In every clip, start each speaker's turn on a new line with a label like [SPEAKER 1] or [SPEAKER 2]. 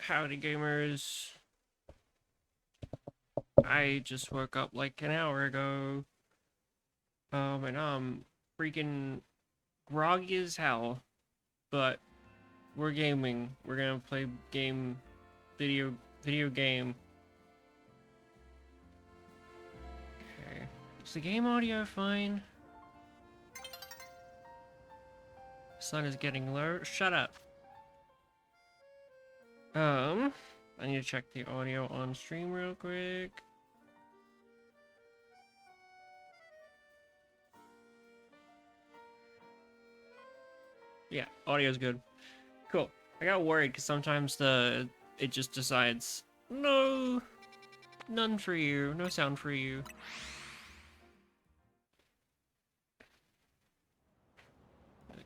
[SPEAKER 1] Howdy gamers. I just woke up like an hour ago. And I'm freaking groggy as hell. But we're gaming. We're gonna play video game. Okay. Is the game audio fine? Sun is getting low. Shut up. I need to check the audio on stream real quick. Yeah, audio's good. Cool. I got worried because sometimes it just decides, no, none for you, no sound for you.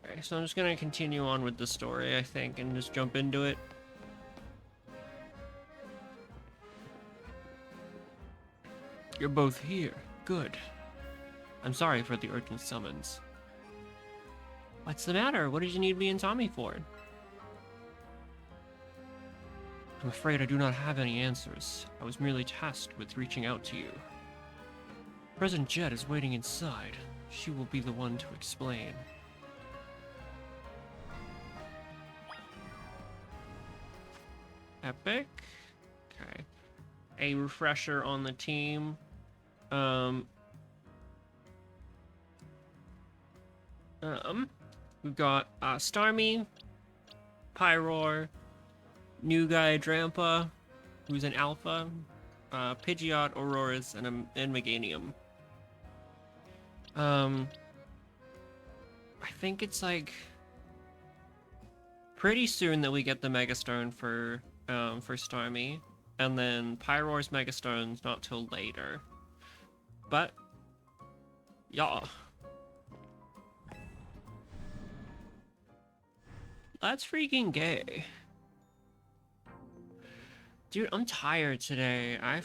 [SPEAKER 1] Okay, so I'm just gonna continue on with the story, I think, and just jump into it. You're both here. Good. I'm sorry for the urgent summons. What's the matter? What did you need me and Tommy for? I'm afraid I do not have any answers. I was merely tasked with reaching out to you. President Jet is waiting inside. She will be the one to explain. Epic. Okay. A refresher on the team. We've got Starmie, Pyroar, new guy Drampa, who's an alpha, Pidgeot, Auroras, and Meganium. I think it's like pretty soon that we get the Megastone for Starmie, and then Pyroar's Megastone's not till later. But yeah. That's freaking gay. Dude, I'm tired today. I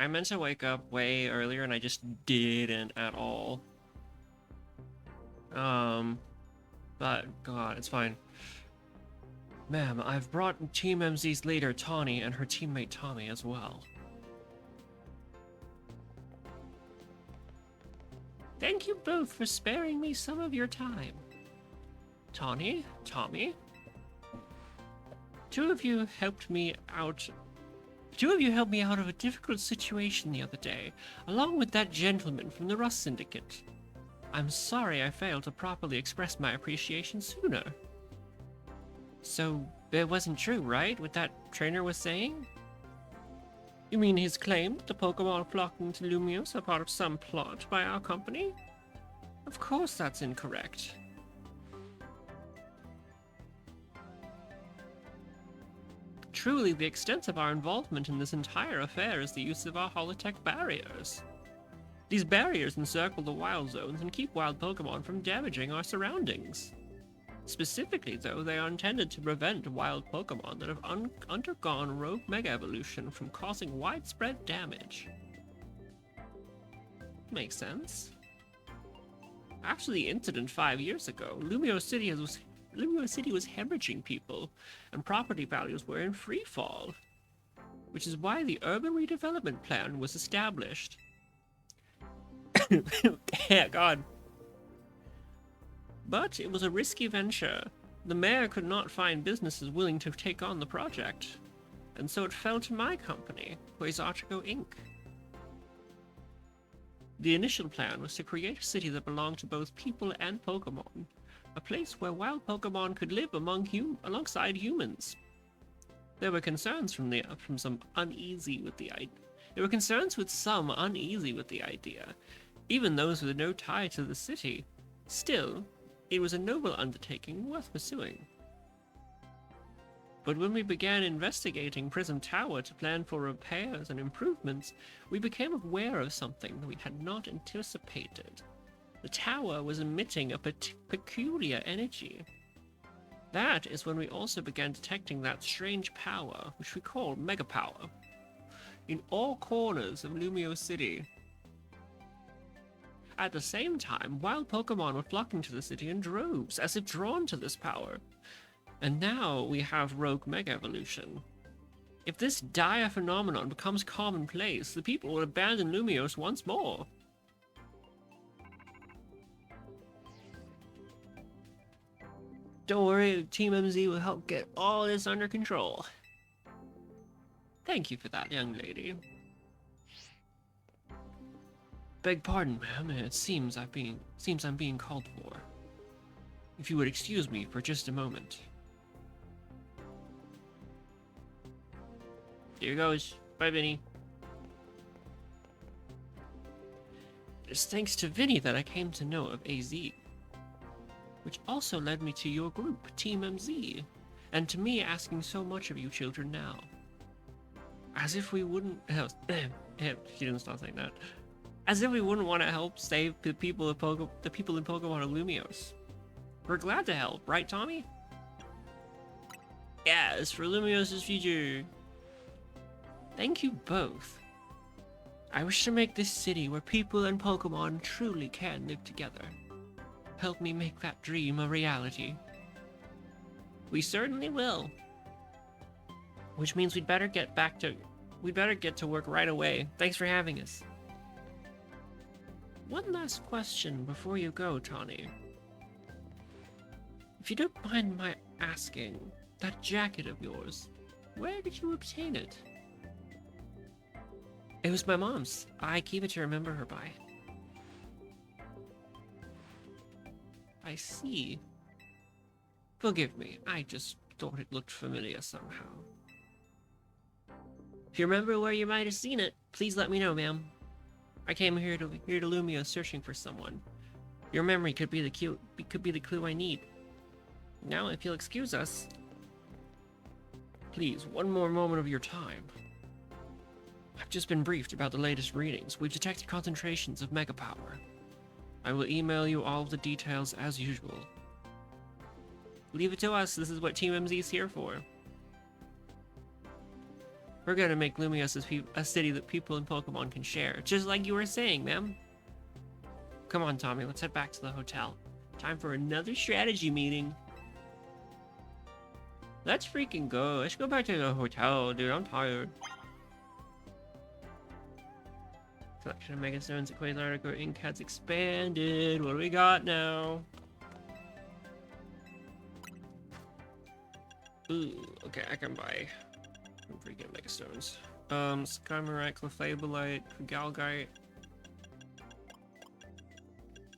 [SPEAKER 1] meant to wake up way earlier and I just didn't at all. But God, it's fine. Ma'am, I've brought Team MZ's leader, Tawny, and her teammate Tommy as well. Thank you both for sparing me some of your time. Tawny, Tommy, two of you helped me out of a difficult situation the other day, along with that gentleman from the Rust Syndicate. I'm sorry I failed to properly express my appreciation sooner. So, it wasn't true, right, what that trainer was saying? You mean his claim that the Pokemon flocking to Lumios are part of some plot by our company? Of course that's incorrect. Truly, the extent of our involvement in this entire affair is the use of our holotech barriers. These barriers encircle the wild zones and keep wild Pokemon from damaging our surroundings. Specifically, though, they are intended to prevent wild Pokemon that have undergone rogue Mega Evolution from causing widespread damage. Makes sense. After the incident 5 years ago, Lumio City was hemorrhaging people, and property values were in free fall, which is why the urban redevelopment plan was established. Yeah, God. But it was a risky venture. The mayor could not find businesses willing to take on the project, and so it fell to my company, Quasartigo Inc. The initial plan was to create a city that belonged to both people and Pokemon, a place where wild Pokemon could live alongside humans. There were concerns from some uneasy with the idea. Even those with no tie to the city. Still, it was a noble undertaking worth pursuing. But when we began investigating Prism Tower to plan for repairs and improvements, we became aware of something that we had not anticipated. The tower was emitting a peculiar energy. That is when we also began detecting that strange power, which we call Mega Power, in all corners of Lumio City. At the same time, wild Pokemon were flocking to the city in droves, as if drawn to this power. And now we have rogue Mega Evolution. If this dire phenomenon becomes commonplace, the people will abandon Lumios once more. Don't worry, Team MZ will help get all this under control. Thank you for that, young lady. Beg pardon, ma'am. It seems I'm being called for. If you would excuse me for just a moment. Here goes. Bye, Vinny. It's thanks to Vinny that I came to know of AZ, which also led me to your group, Team MZ, and to me asking so much of you children now. As if we wouldn't... she didn't stop saying that. As if we wouldn't want to help save the people in Pokemon Lumios. We're glad to help, right, Tommy? Yes, for Lumios' future. Thank you both. I wish to make this city where people and Pokemon truly can live together. Help me make that dream a reality. We certainly will. Which means we'd better get to work right away. Thanks for having us. One last question before you go, Tawny. If you don't mind my asking, that jacket of yours, where did you obtain it? It was my mom's. I keep it to remember her by. I see. Forgive me, I just thought it looked familiar somehow. If you remember where you might have seen it, please let me know, ma'am. I came here to Lumia searching for someone. Your memory could be the clue I need. Now, if you'll excuse us, please, one more moment of your time. I've just been briefed about the latest readings. We've detected concentrations of mega power. I will email you all of the details as usual. Leave it to us. This is what Team MZ is here for. We're gonna make Lumios a city that people and Pokemon can share, just like you were saying, ma'am. Come on, Tommy, let's head back to the hotel. Time for another strategy meeting. Let's freaking go. Let's go back to the hotel, dude. I'm tired. Collection of Mega Stones at Quasar Ink has expanded. What do we got now? Ooh, okay, I can buy some freaking Mega Stones. Skymarite, Clefabulite, Galgite.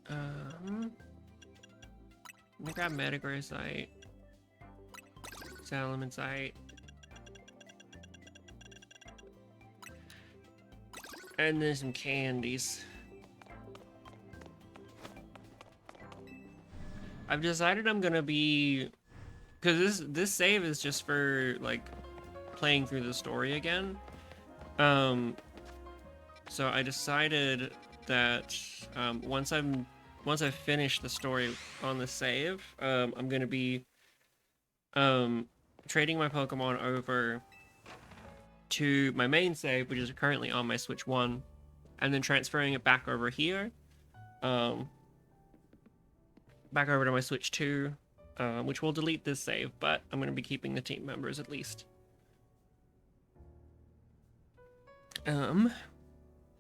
[SPEAKER 1] I'm gonna grab Metagrossite. Salamence. And then some candies. I've decided I'm gonna be, because this save is just for like playing through the story again. So I decided that once I've finished the story on the save, I'm gonna be trading my Pokemon over to my main save, which is currently on my Switch 1, and then transferring it back over here, back over to my Switch 2, which will delete this save, but I'm going to be keeping the team members at least.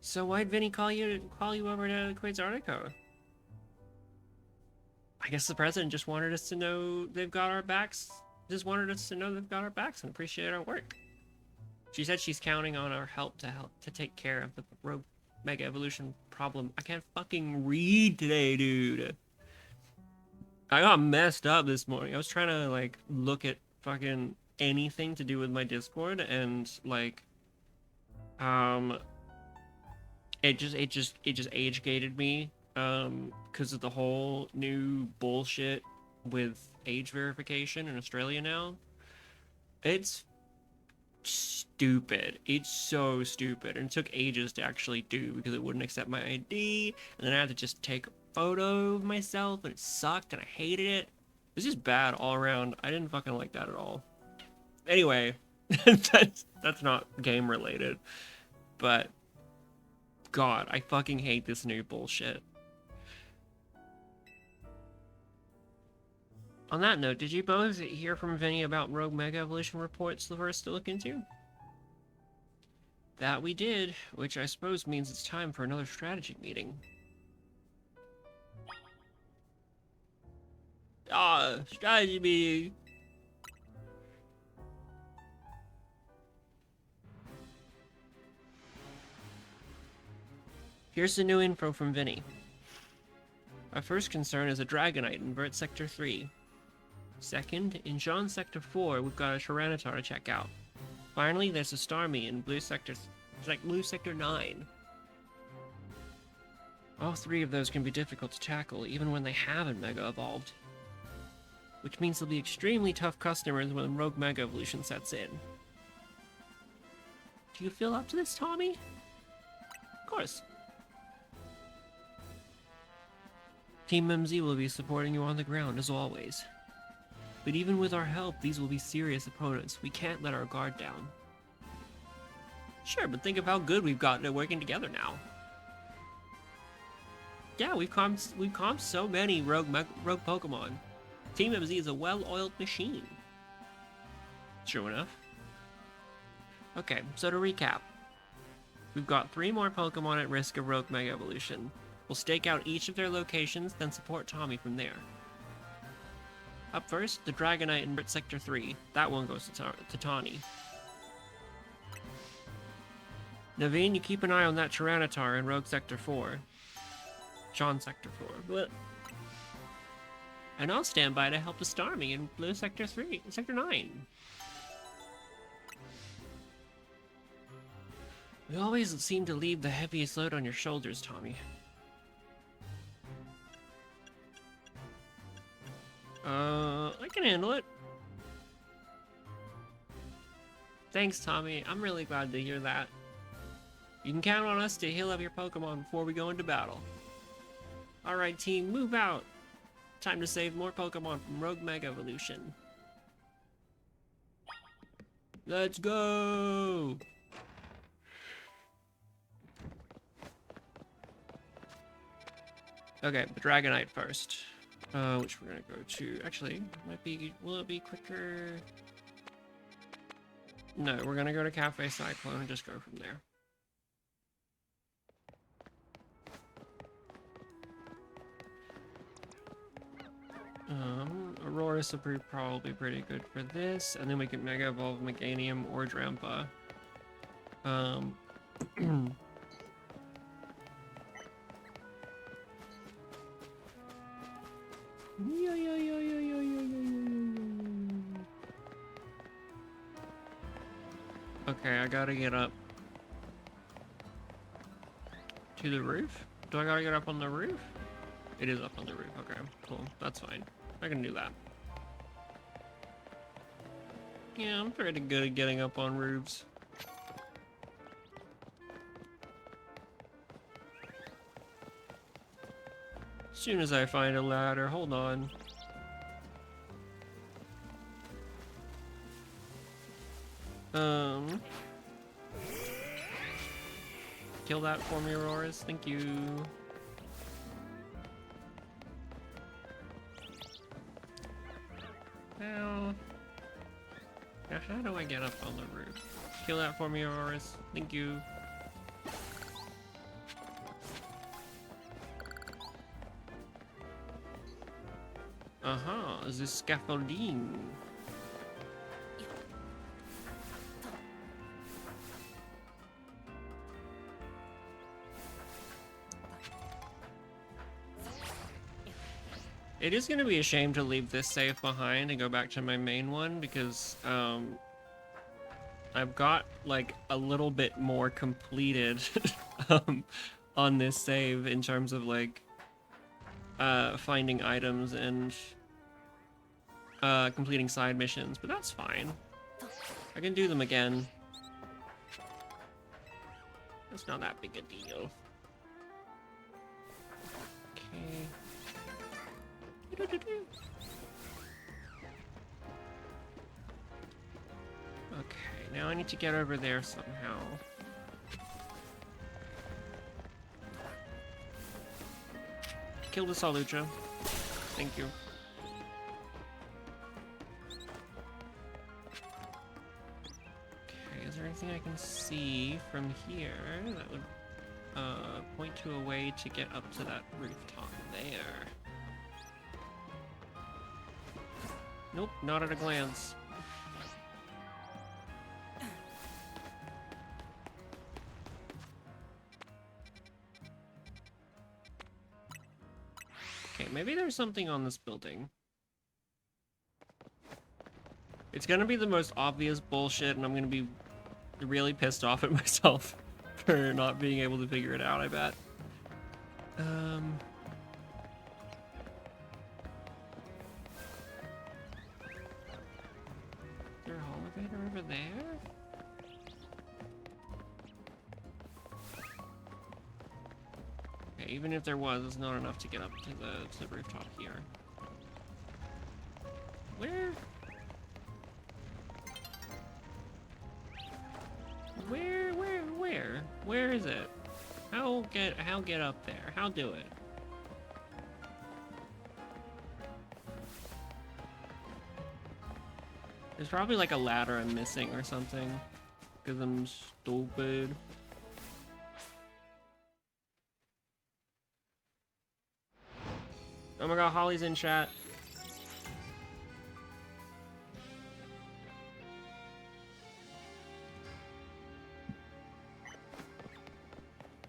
[SPEAKER 1] So why'd Vinny call you over to Quasartico? I guess the president just wanted us to know they've got our backs. Just wanted us to know they've got our backs and appreciate our work. She said she's counting on our help to take care of the rogue mega evolution problem. I can't fucking read today, dude. I got messed up this morning. I was trying to like look at fucking anything to do with my Discord, and like it just age gated me because of the whole new bullshit with age verification in Australia now. It's stupid. It's so stupid, and it took ages to actually do because it wouldn't accept my ID, and then I had to just take a photo of myself, and it sucked, and I hated it. This is bad all around. I didn't fucking like that at all. Anyway, that's not game related, but God, I fucking hate this new bullshit. On that note, did you both hear from Vinny about rogue mega evolution reports the first to look into? That we did, which I suppose means it's time for another strategy meeting. Strategy meeting! Here's the new info from Vinny. Our first concern is a Dragonite in Vert Sector 3. Second, in Jean Sector 4, we've got a Tyranitar to check out. Finally, there's a Starmie in Blue Sector 9. All three of those can be difficult to tackle, even when they haven't Mega Evolved. Which means they'll be extremely tough customers when Rogue Mega Evolution sets in. Do you feel up to this, Tommy? Of course. Team MZ will be supporting you on the ground, as always. But even with our help, these will be serious opponents. We can't let our guard down. Sure, but think of how good we've gotten at working together now. Yeah, we've calmed so many rogue Pokemon. Team MZ is a well-oiled machine. True enough. Okay, so to recap. We've got 3 more Pokemon at risk of Rogue Mega Evolution. We'll stake out each of their locations, then support Tommy from there. Up first, the Dragonite in Sector 3. That one goes to Tawny. Naveen, you keep an eye on that Tyranitar in Rogue Sector 4. Sean Sector 4. But... And I'll stand by to help the Starmie in Blue Sector 9. We always seem to leave the heaviest load on your shoulders, Tommy. I can handle it. Thanks, Tommy. I'm really glad to hear that. You can count on us to heal up your Pokemon before we go into battle. Alright, team, move out. Time to save more Pokemon from Rogue Mega Evolution. Let's go! Okay, the Dragonite first. Which we're gonna go to. Actually, will it be quicker? No, we're gonna go to Cafe Cyclone and just go from there. Aurorus will probably pretty good for this, and then we can Mega Evolve Meganium or Drampa. Okay, I gotta get up to the roof. Do I gotta get up on the roof? It is up on the roof. Okay, cool. That's fine. I can do that. Yeah, I'm pretty good at getting up on roofs. As soon as I find a ladder, hold on. Kill that for me, Aurorus. Thank you. Now, how do I get up on the roof? Kill that for me, Aurorus. Thank you. Is this scaffolding? It is going to be a shame to leave this save behind and go back to my main one because I've got like a little bit more completed on this save in terms of like finding items and completing side missions, but that's fine. I can do them again. It's not that big a deal. Okay. Okay, now I need to get over there somehow. Kill the Salucha. Thank you. Okay, is there anything I can see from here that would point to a way to get up to that rooftop there. Nope, not at a glance. Okay, maybe there's something on this building. It's gonna be the most obvious bullshit, and I'm gonna be really pissed off at myself for not being able to figure it out, I bet. Is there a elevator over there? Okay, even if there was, it's not enough to get up to the rooftop here. Where? Where is it? How get up there? How do it? There's probably like a ladder I'm missing or something. Because I'm stupid. Oh my god, Holly's in chat.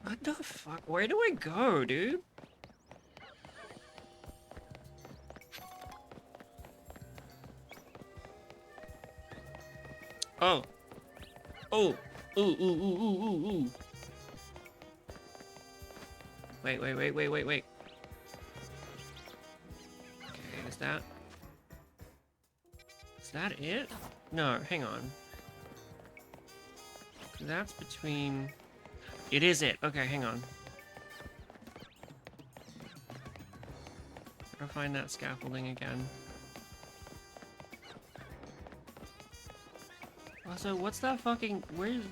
[SPEAKER 1] What the fuck? Where do I go, dude? Oh. Oh. Ooh. Wait. Okay, is that it? No, hang on. That's between... It is it. Okay, hang on. Gotta find that scaffolding again. Also, what's that fucking... Where's...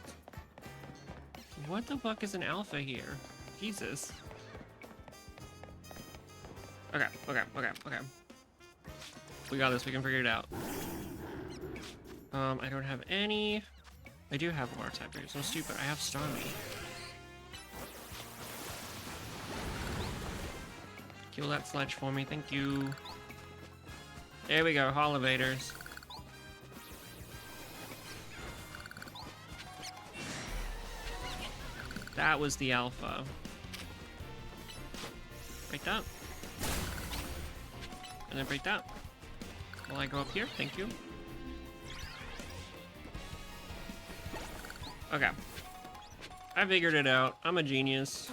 [SPEAKER 1] What the fuck is an alpha here? Jesus. Okay. We got this. We can figure it out. I don't have any... I do have more type. You're so stupid. I have Starmie. Kill that sledge for me, thank you. There we go, elevators. That was the alpha. Break that. And then break that. Will I go up here? Thank you. Okay. I figured it out. I'm a genius.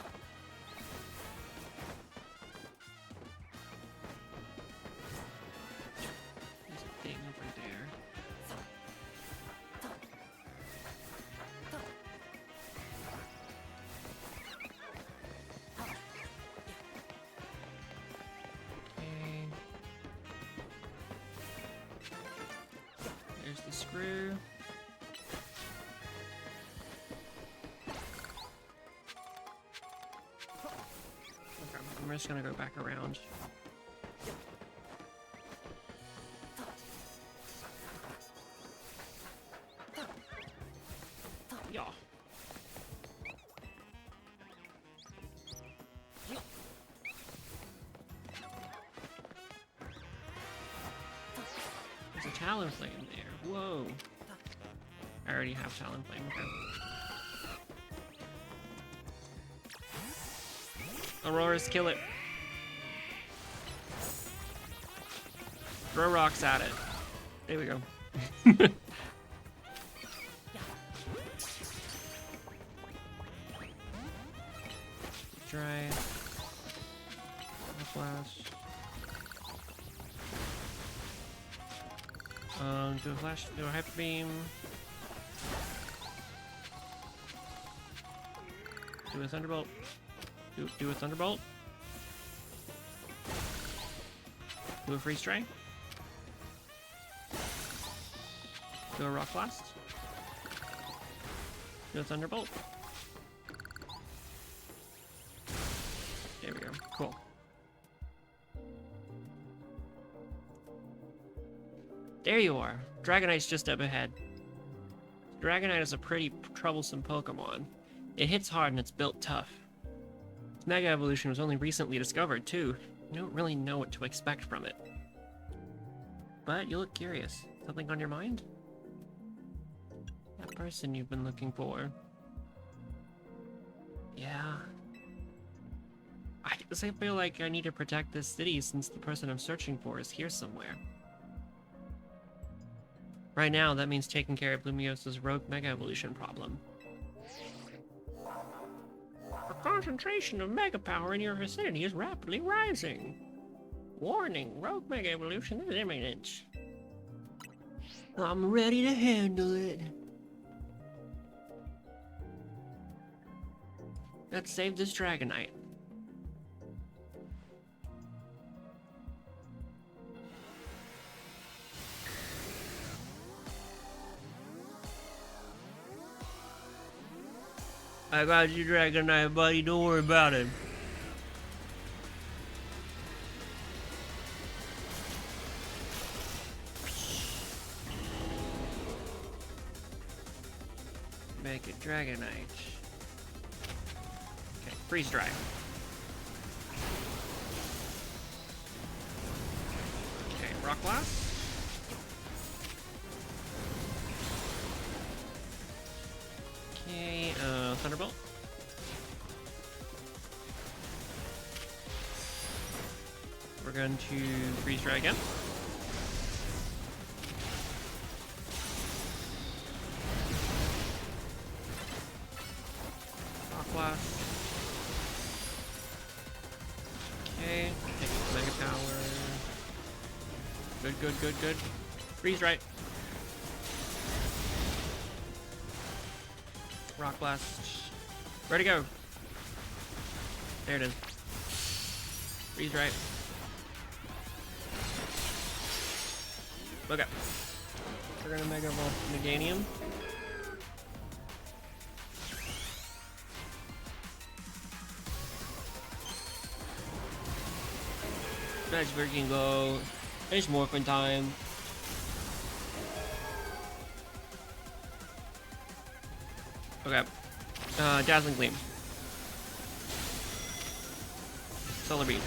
[SPEAKER 1] I'm just gonna go back around. Yeah. There's a Talonflame there. Whoa. I already have Talonflame. Okay. Auroras, kill it. Throw rocks at it. There we go. Dry. Flash. Do a flash. Do a hyper beam. Do a thunderbolt. Do a thunderbolt. Do a freeze ray. Do a rock blast. Do a thunderbolt. There we go. Cool. There you are. Dragonite's just up ahead. Dragonite is a pretty troublesome Pokemon. It hits hard and it's built tough. Its Mega Evolution was only recently discovered, too. You don't really know what to expect from it. But you look curious. Something on your mind? That person you've been looking for. Yeah. I guess I feel like I need to protect this city since the person I'm searching for is here somewhere. Right now, that means taking care of Lumiosa's rogue Mega Evolution problem. The concentration of Mega Power in your vicinity is rapidly rising. Warning, rogue Mega Evolution is imminent. I'm ready to handle it. Let's save this Dragonite. I got you, Dragonite, buddy. Don't worry about it. Make it Dragonite. Okay, freeze dry. Okay, Rock Blast. Okay, Thunderbolt. We're going to freeze dry again. Rock Blast. Okay, take Mega Power. Good, good, good, good. Freeze dry. Rock Blast. Ready to go. There it is. Freeze right. Okay. We're gonna Mega Evolve Meganium. Nice freaking go. It's Morphin time. Okay. Dazzling Gleam. Solar Beam.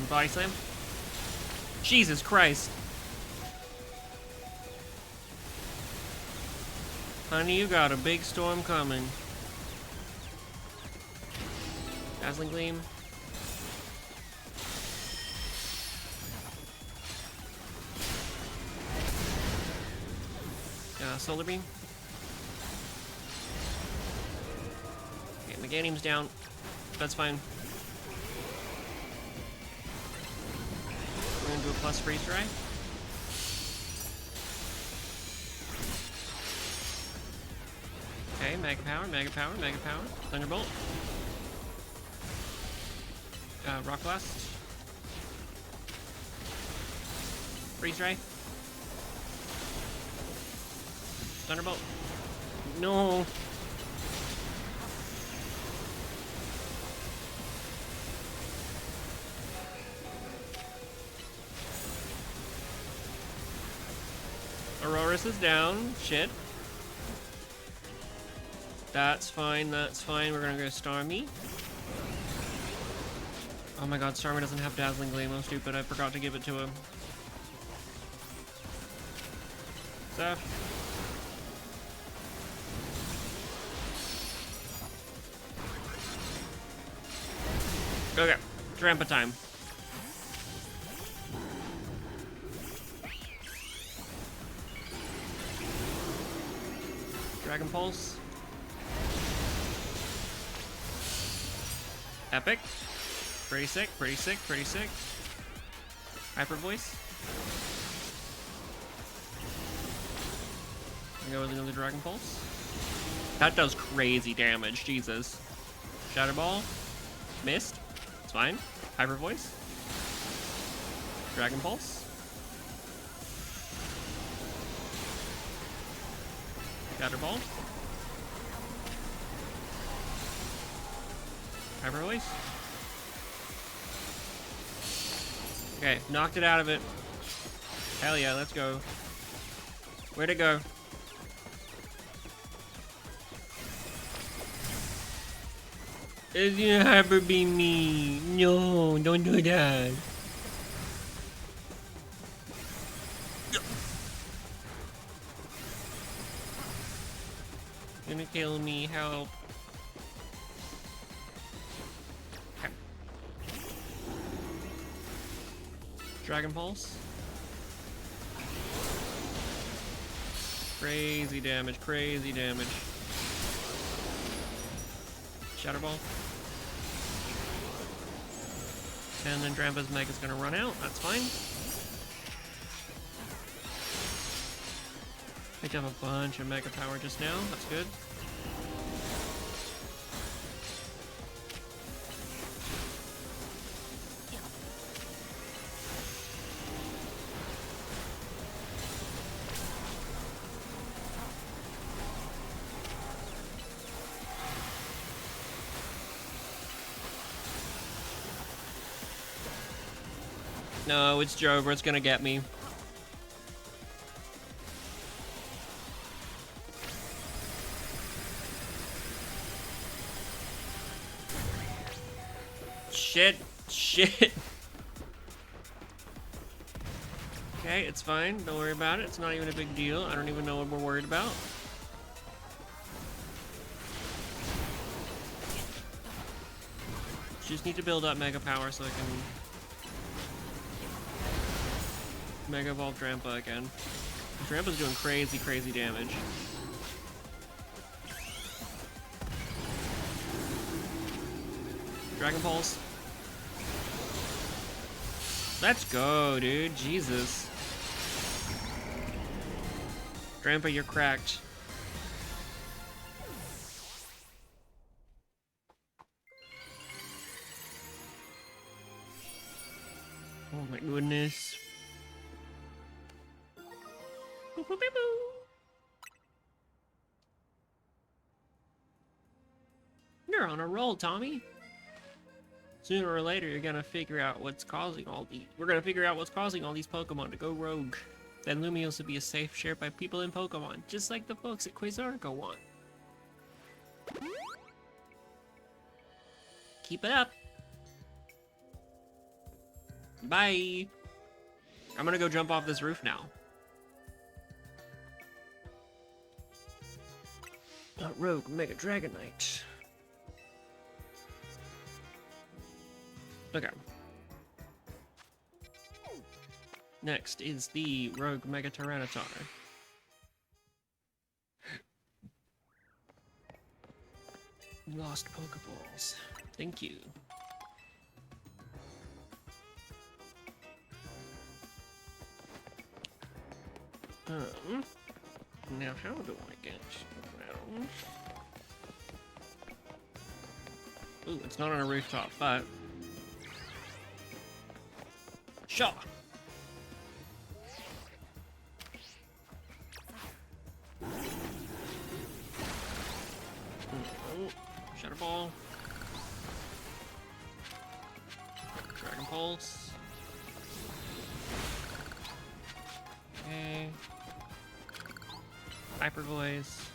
[SPEAKER 1] Body Slam. Jesus Christ. Honey, you got a big storm coming. Dazzling Gleam. Solar Beam. Okay, Meganium's down. That's fine. We're gonna do a plus freeze dry. Okay, Mega Power, Mega Power, Mega Power. Thunderbolt. Rock Blast. Freeze dry. Thunderbolt. No. Auroras is down. Shit. That's fine, that's fine. We're gonna go Starmie. Oh my god, Starmie doesn't have Dazzling Gleam. I'm stupid. I forgot to give it to him. Zeph. Okay, Trampa time. Dragon Pulse. Epic. Pretty sick, pretty sick, pretty sick. Hyper Voice. Go with another Dragon Pulse. That does crazy damage, Jesus. Shadow Ball. Missed. It's fine. Hyper Voice. Dragon Pulse. Shatter Ball. Hyper Voice. Okay, knocked it out of it. Hell yeah, let's go. Where'd it go? It's gonna hyper beam me. No, don't do that. Gonna kill me, help. Okay. Dragon Pulse. Crazy damage, crazy damage. Shatter Ball. And then Drampa's Mega's gonna run out, that's fine. Picked up a bunch of Mega Power just now, that's good. No, it's Jover, it's gonna get me. Shit, shit. Okay, it's fine, don't worry about it. It's not even a big deal. I don't even know what we're worried about. Just need to build up Mega Power so I can Mega Evolve Drampa again. Drampa's doing crazy, crazy damage. Dragon Pulse. Let's go, dude. Jesus. Drampa, you're cracked. Oh my goodness. Boop, boop, boop, boop. You're on a roll, Tommy. Sooner or later, you're gonna figure out what's causing all these. We're gonna figure out what's causing all these Pokemon to go rogue. Then Lumiose will be a safe shared by people in Pokemon, just like the folks at Quasargo want. Keep it up. Bye. I'm gonna go jump off this roof now. Rogue Mega Dragonite. Okay. Next is the Rogue Mega Tyranitar. Lost Pokeballs. Thank you. Now how do I get around? Ooh, it's not on a rooftop, but Shaw. Shatter Ball. Dragon Pulse. Okay. Hyper Voice.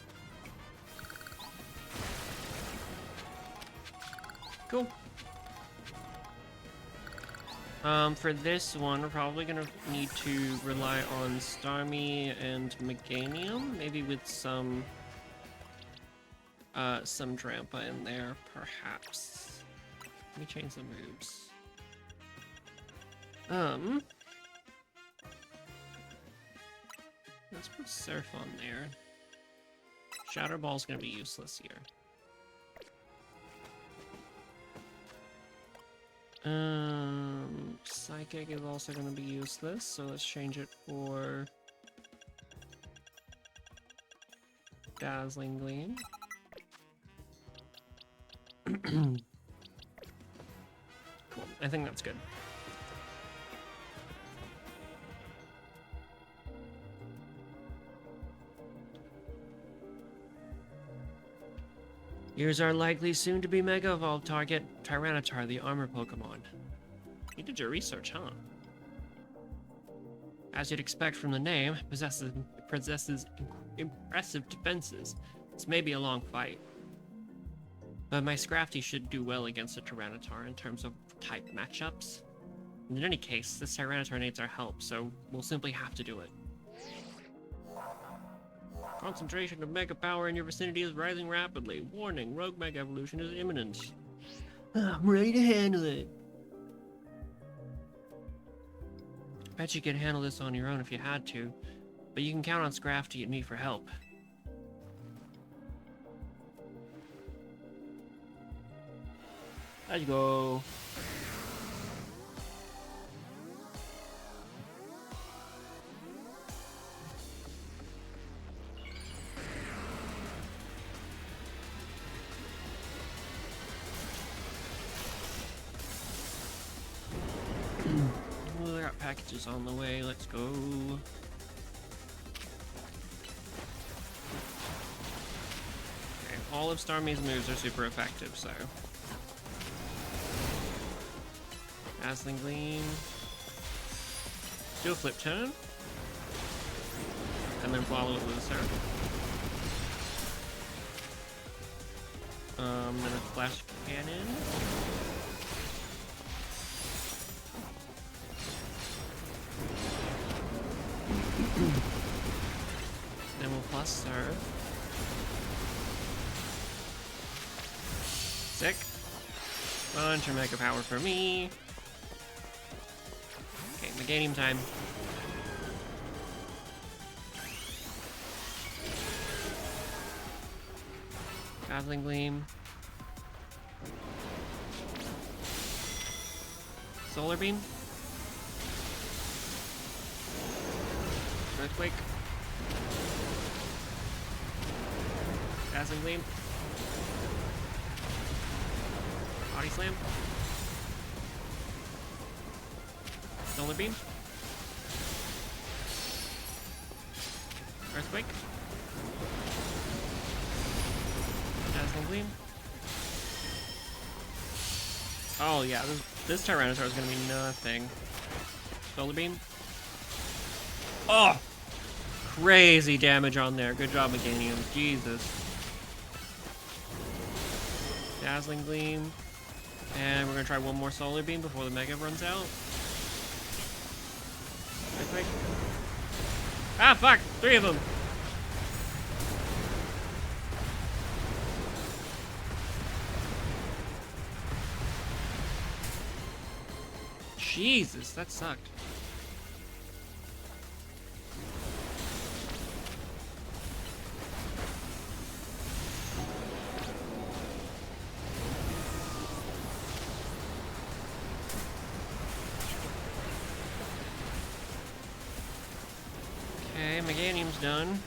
[SPEAKER 1] Cool. For this one, we're probably gonna need to rely on Starmie and Meganium, maybe with some Drampa in there, perhaps. Let me change the moves. Let's put Surf on there. Shatter Ball's gonna be useless here. Psychic is also going to be useless, so let's change it for Dazzling Gleam. Cool, I think that's good. Here's our likely soon-to-be Mega Evolved target, Tyranitar, the armor Pokemon. You did your research, huh? As you'd expect from the name, it possesses impressive defenses. This may be a long fight, but my Scrafty should do well against a Tyranitar in terms of type matchups. In any case, this Tyranitar needs our help, so we'll simply have to do it. Concentration of Mega Power in your vicinity is rising rapidly. Warning, Rogue Mega Evolution is imminent. I'm ready to handle it. Bet you could handle this on your own if you had to, but you can count on Scrafty and me for help. Let's go. I got packages on the way. Let's go. Okay, all of Starmie's moves are super effective, so. Dazzling Gleam. Do a flip turn. And then follow it with a Surf. Then a Flash Cannon. Then we'll plus Surf. Sick. Bunch of Mega Power for me. Okay, Meganium time. Dazzling Gleam. Solar Beam. Earthquake. Dazzling Gleam. Body Slam. Solar Beam. Earthquake. Dazzling Gleam. Oh yeah, this Tyranitar is gonna be nothing. Solar Beam. Oh! Crazy damage on there. Good job, Meganium. Jesus. Dazzling Gleam. And we're gonna try one more Solar Beam before the Mega runs out. Quick. Ah, fuck! 3 of them! Jesus, that sucked. Okay, Meganium's done.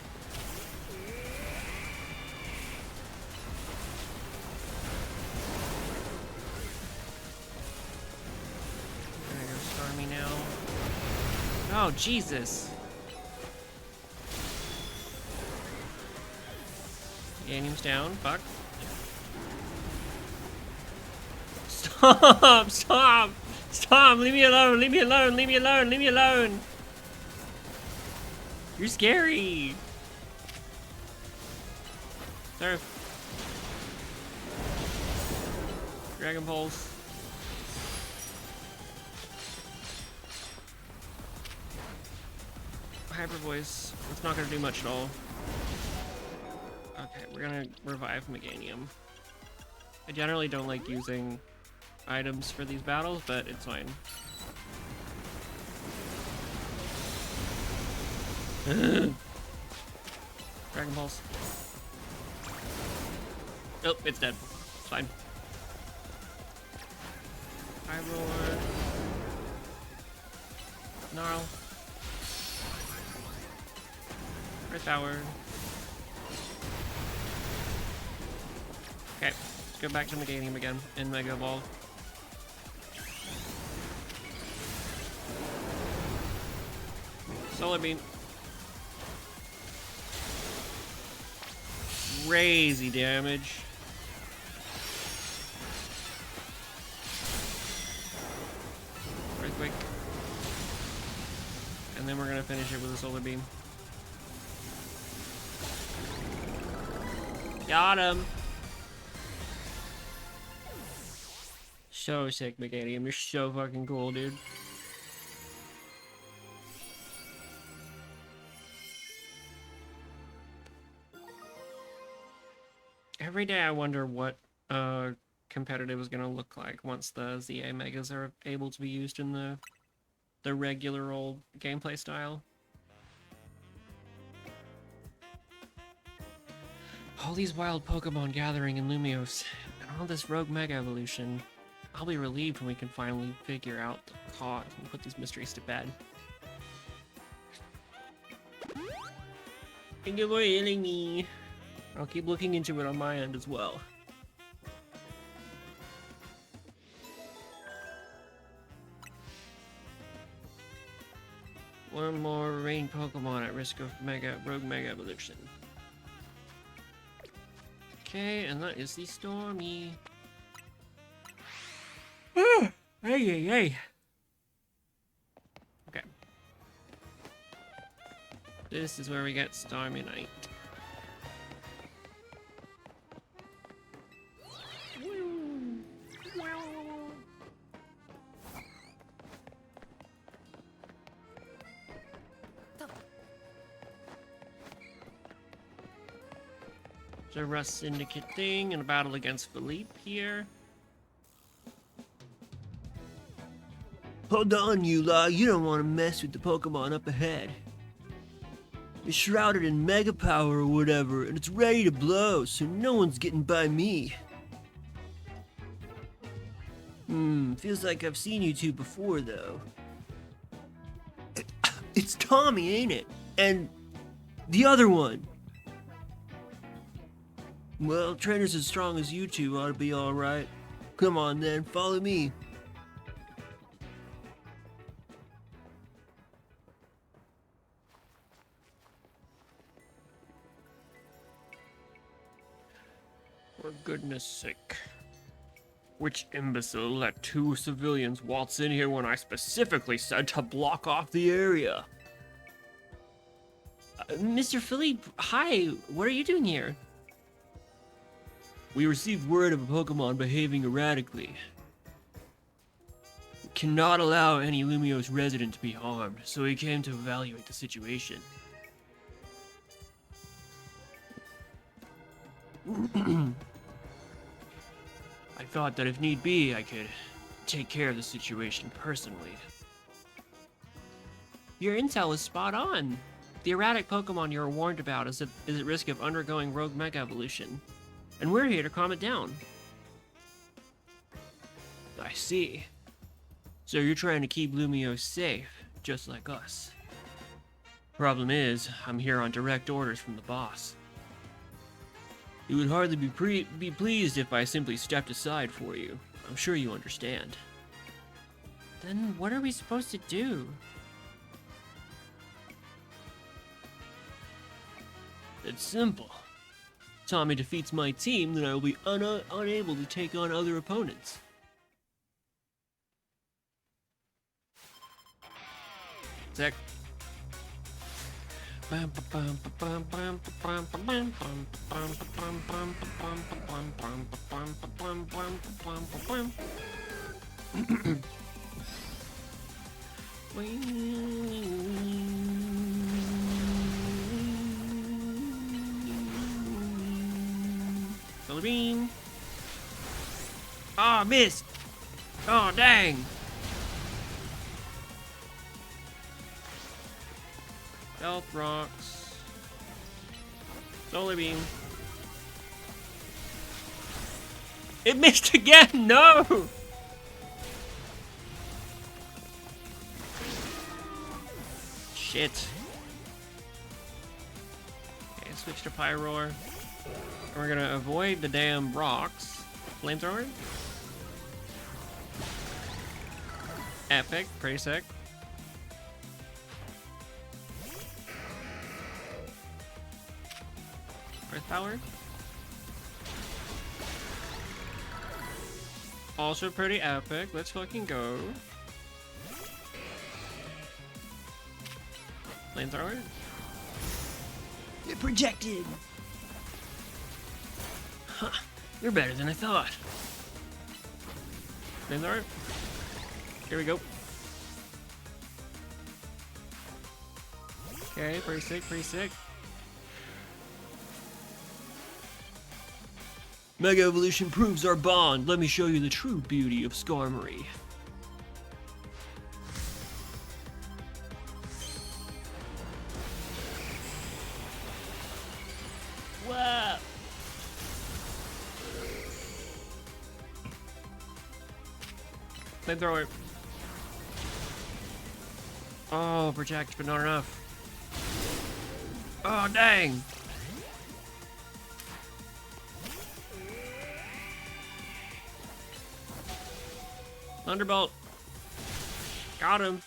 [SPEAKER 1] Gonna go Starmie now. Oh, Jesus! Meganium's down, fuck. Stop! Stop! Stop! Leave me alone! Leave me alone! Leave me alone! Leave me alone! You're scary! Surf. Dragon Pulse. Hyper Voice. It's not gonna do much at all. Okay, we're gonna revive Meganium. I generally don't like using items for these battles, but it's fine. Dragon Pulse. Oh, it's dead. It's fine. High Roar. Gnarl. Earth Power. Okay, let's go back to Meganium again in Mega Evolve. Solar Beam. Crazy damage. Earthquake. And then we're gonna finish it with a solar beam. Got him! So sick, Meganium. You're so fucking cool, dude. Every day I wonder what competitive is gonna look like once the ZA Megas are able to be used in the regular old gameplay style. All these wild Pokemon gathering in Lumiose, and all this rogue Mega Evolution. I'll be relieved when we can finally figure out the cause and put these mysteries to bed. Thank you for healing me. I'll keep looking into it on my end as well. One more rain Pokemon at risk of rogue Mega Evolution. Okay, and that is the Stormy. Hey. Okay. This is where we get Stormy Night. There's a Rust Syndicate thing and a battle against Philippe here.
[SPEAKER 2] Hold on, Eula. You don't want to mess with the Pokemon up ahead. It's shrouded in Mega Power or whatever, and it's ready to blow, so no one's getting by me. Feels like I've seen you two before, though. It's Tommy, ain't it? And the other one. Well, trainers as strong as you two ought to be alright. Come on then, follow me.
[SPEAKER 1] For goodness sake. Which imbecile let 2 civilians waltz in here when I specifically said to block off the area?
[SPEAKER 3] Mr. Philippe, hi, what are you doing here?
[SPEAKER 2] We received word of a Pokemon behaving erratically. We cannot allow any Lumiose resident to be harmed, so we came to evaluate the situation. I thought that if need be, I could take care of the situation personally.
[SPEAKER 3] Your intel was spot on. The erratic Pokemon you were warned about is at risk of undergoing rogue Mega Evolution. And we're here to calm it down.
[SPEAKER 2] I see. So you're trying to keep Lumiose safe, just like us. Problem is, I'm here on direct orders from the boss. You would hardly be pleased if I simply stepped aside for you. I'm sure you understand.
[SPEAKER 3] Then what are we supposed to do?
[SPEAKER 2] It's simple. Tommy defeats my team, then I will be unable to take on other opponents.
[SPEAKER 1] Sick. Solar beam. Ah, missed. Oh, dang. Stealth rocks. Solar beam. It missed again. No. Shit. Okay, switch to Pyroar. We're gonna avoid the damn rocks. Flamethrower? Epic, pretty sick. Earth Power? Also pretty epic. Let's fucking go.
[SPEAKER 3] Flamethrower.
[SPEAKER 2] Get projected!
[SPEAKER 3] Huh. You're better than I thought. Flamethrower. Here we go. Okay, pretty sick, pretty sick.
[SPEAKER 2] Mega Evolution proves our bond. Let me show you the true beauty of Skarmory.
[SPEAKER 3] Wow. Flamethrower. Oh, protect, but not enough. Oh, dang. Thunderbolt. Got him.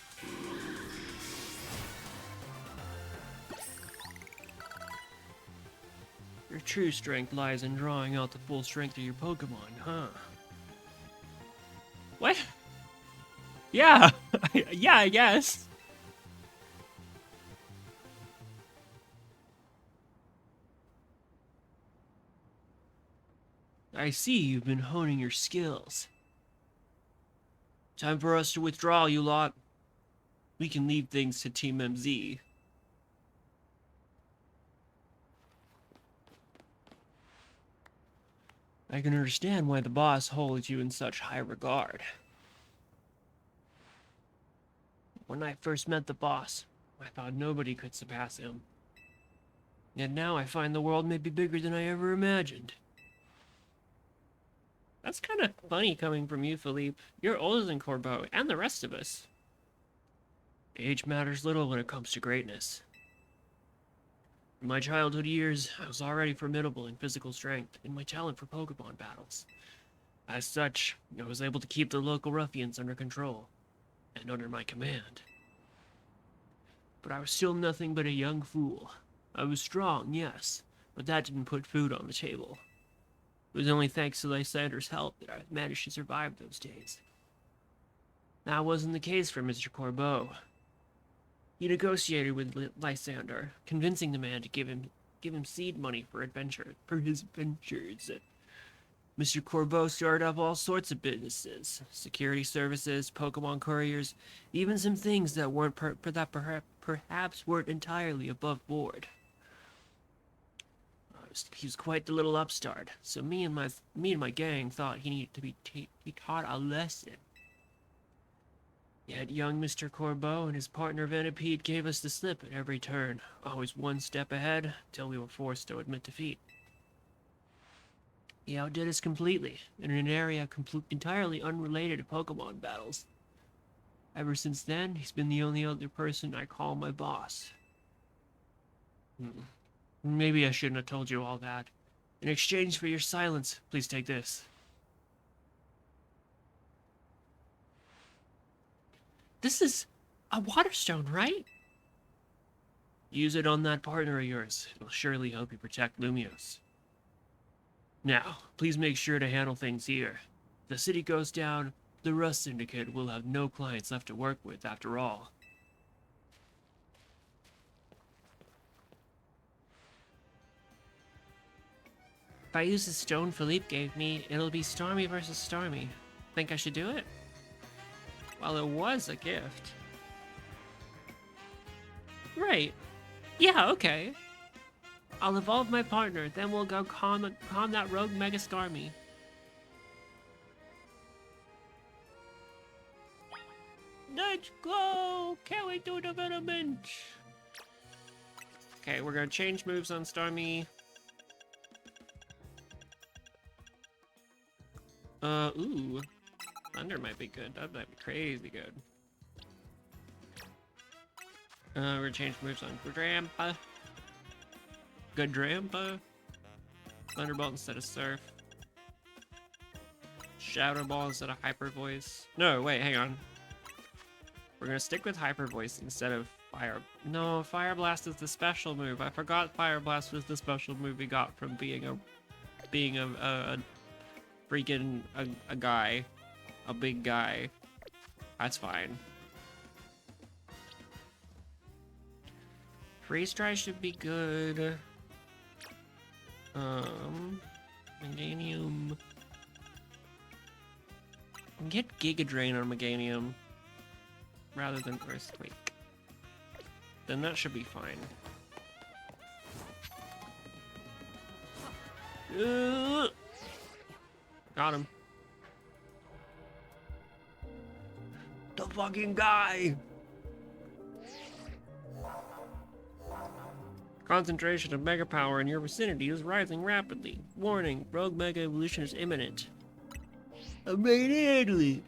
[SPEAKER 2] Your true strength lies in drawing out the full strength of your Pokemon, huh?
[SPEAKER 3] What? Yeah. Yeah, I guess.
[SPEAKER 2] I see you've been honing your skills. Time for us to withdraw, you lot. We can leave things to Team MZ. I can understand why the boss holds you in such high regard. When I first met the boss, I thought nobody could surpass him. Yet now I find the world may be bigger than I ever imagined.
[SPEAKER 3] That's kind of funny coming from you, Philippe. You're older than Corbeau and the rest of us.
[SPEAKER 2] Age matters little when it comes to greatness. In my childhood years, I was already formidable in physical strength and my talent for Pokemon battles. As such, I was able to keep the local ruffians under control and under my command. But I was still nothing but a young fool. I was strong, yes, but that didn't put food on the table. It was only thanks to Lysandre's help that I managed to survive those days. That wasn't the case for Mr. Corbeau. He negotiated with Lysandre, convincing the man to give him seed money for his adventures. Mr. Corbeau started up all sorts of businesses: security services, Pokemon couriers, even some things that perhaps weren't entirely above board. He was quite the little upstart, so me and my gang thought he needed to be taught a lesson. Yet young Mr. Corbeau and his partner Venipede gave us the slip at every turn, always one step ahead, till we were forced to admit defeat. He outdid us completely, in an area entirely unrelated to Pokemon battles. Ever since then, he's been the only other person I call my boss. Maybe I shouldn't have told you all that. In exchange for your silence, please take this.
[SPEAKER 3] This is a Waterstone, right?
[SPEAKER 2] Use it on that partner of yours. It'll surely help you protect Lumiose. Now, please make sure to handle things here. If the city goes down, the Rust Syndicate will have no clients left to work with after all.
[SPEAKER 3] If I use the stone Philippe gave me, it'll be Stormy versus Stormy. Think I should do it? Well, it was a gift. Right. Yeah, okay. I'll evolve my partner, then we'll go calm that rogue Mega Starmie. Let's go! Can't wait to development! Okay, we're gonna change moves on Starmie. Ooh. Thunder might be good. That might be crazy good. We're gonna change moves on Grandpa. Good Grandpa. Thunderbolt instead of Surf. Shadow Ball instead of Hyper Voice. No, wait, hang on. We're gonna stick with Hyper Voice instead of Fire. No, Fire Blast is the special move. I forgot Fire Blast was the special move we got from being a freaking a guy. A big guy. That's fine. Freeze dry should be good. Meganium. Get Giga Drain on Meganium rather than Earthquake. Then that should be fine. Got him. The fucking guy! Concentration of Mega Power in your vicinity is rising rapidly. Warning, Rogue Mega Evolution is imminent. Immediately!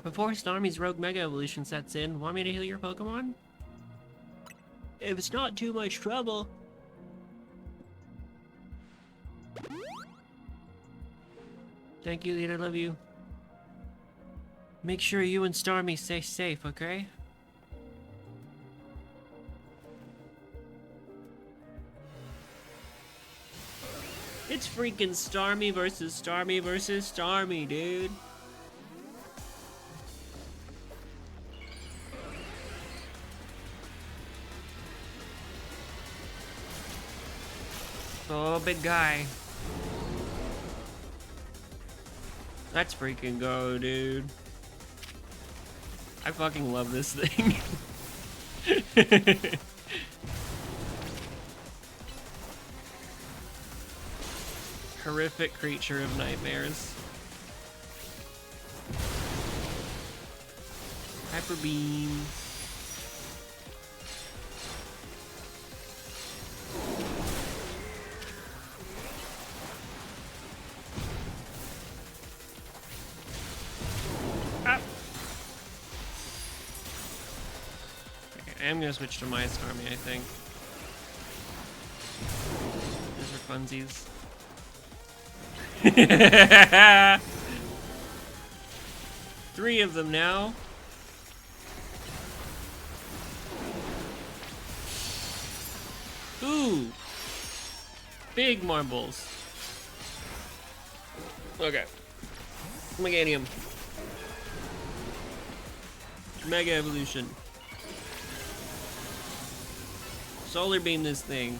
[SPEAKER 3] Before Starmie's Rogue Mega Evolution sets in, want me to heal your Pokemon? If it's not too much trouble. Thank you, Lead. I love you. Make sure you and Starmie stay safe, okay? It's freaking Starmie versus Starmie, dude. Oh, big guy. Let's freaking go, dude. I fucking love this thing. Horrific creature of nightmares. Hyper Beam. I'm gonna switch to my Starmie, I think. These are funsies. Three of them now. Ooh! Big marbles. Okay. Meganium. Mega Evolution. Solar Beam this thing.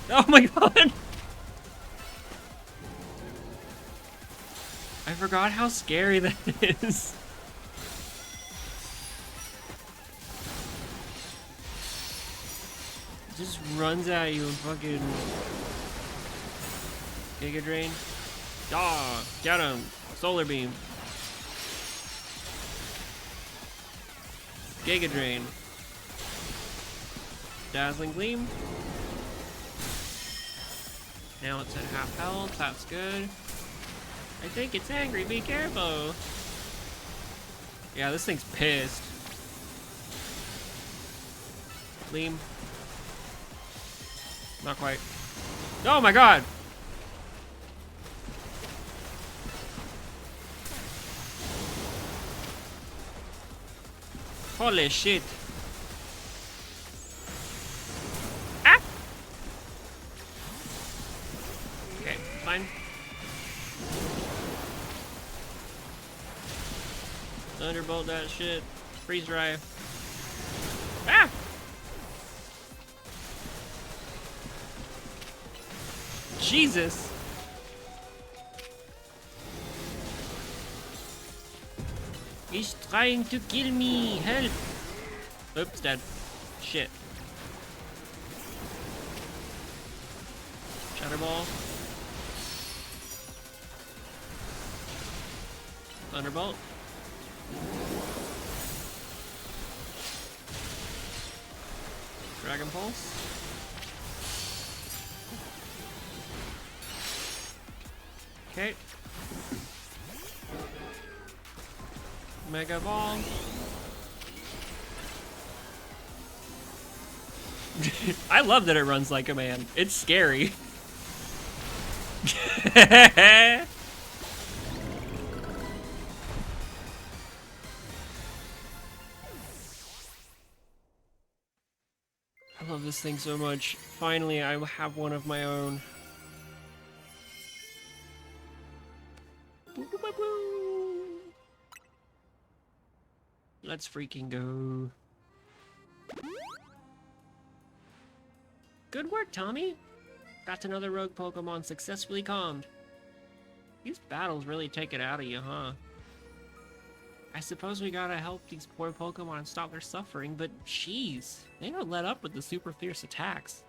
[SPEAKER 3] Oh my god! I forgot how scary that is. It just runs at you and fucking... Giga Drain. Ah, get him! Solar Beam. Giga Drain. Dazzling Gleam. Now it's at half health, that's good. I think it's angry, be careful. Yeah, this thing's pissed. Gleam. Not quite. Oh my god! Holy shit. Ah! Okay, fine. Thunderbolt that shit. Freeze dry. Ah! Jesus! He's trying to kill me! Help! Oops, dead. Shit. Shatter Ball. Thunderbolt. Dragon Pulse. Okay. Mega Ball. I love that it runs like a man. It's scary. I love this thing so much. Finally, I have one of my own. Let's freaking go. Good work, Tommy. Got another rogue Pokemon successfully calmed. These battles really take it out of you, huh? I suppose we gotta help these poor Pokemon stop their suffering, but jeez, they don't let up with the super fierce attacks.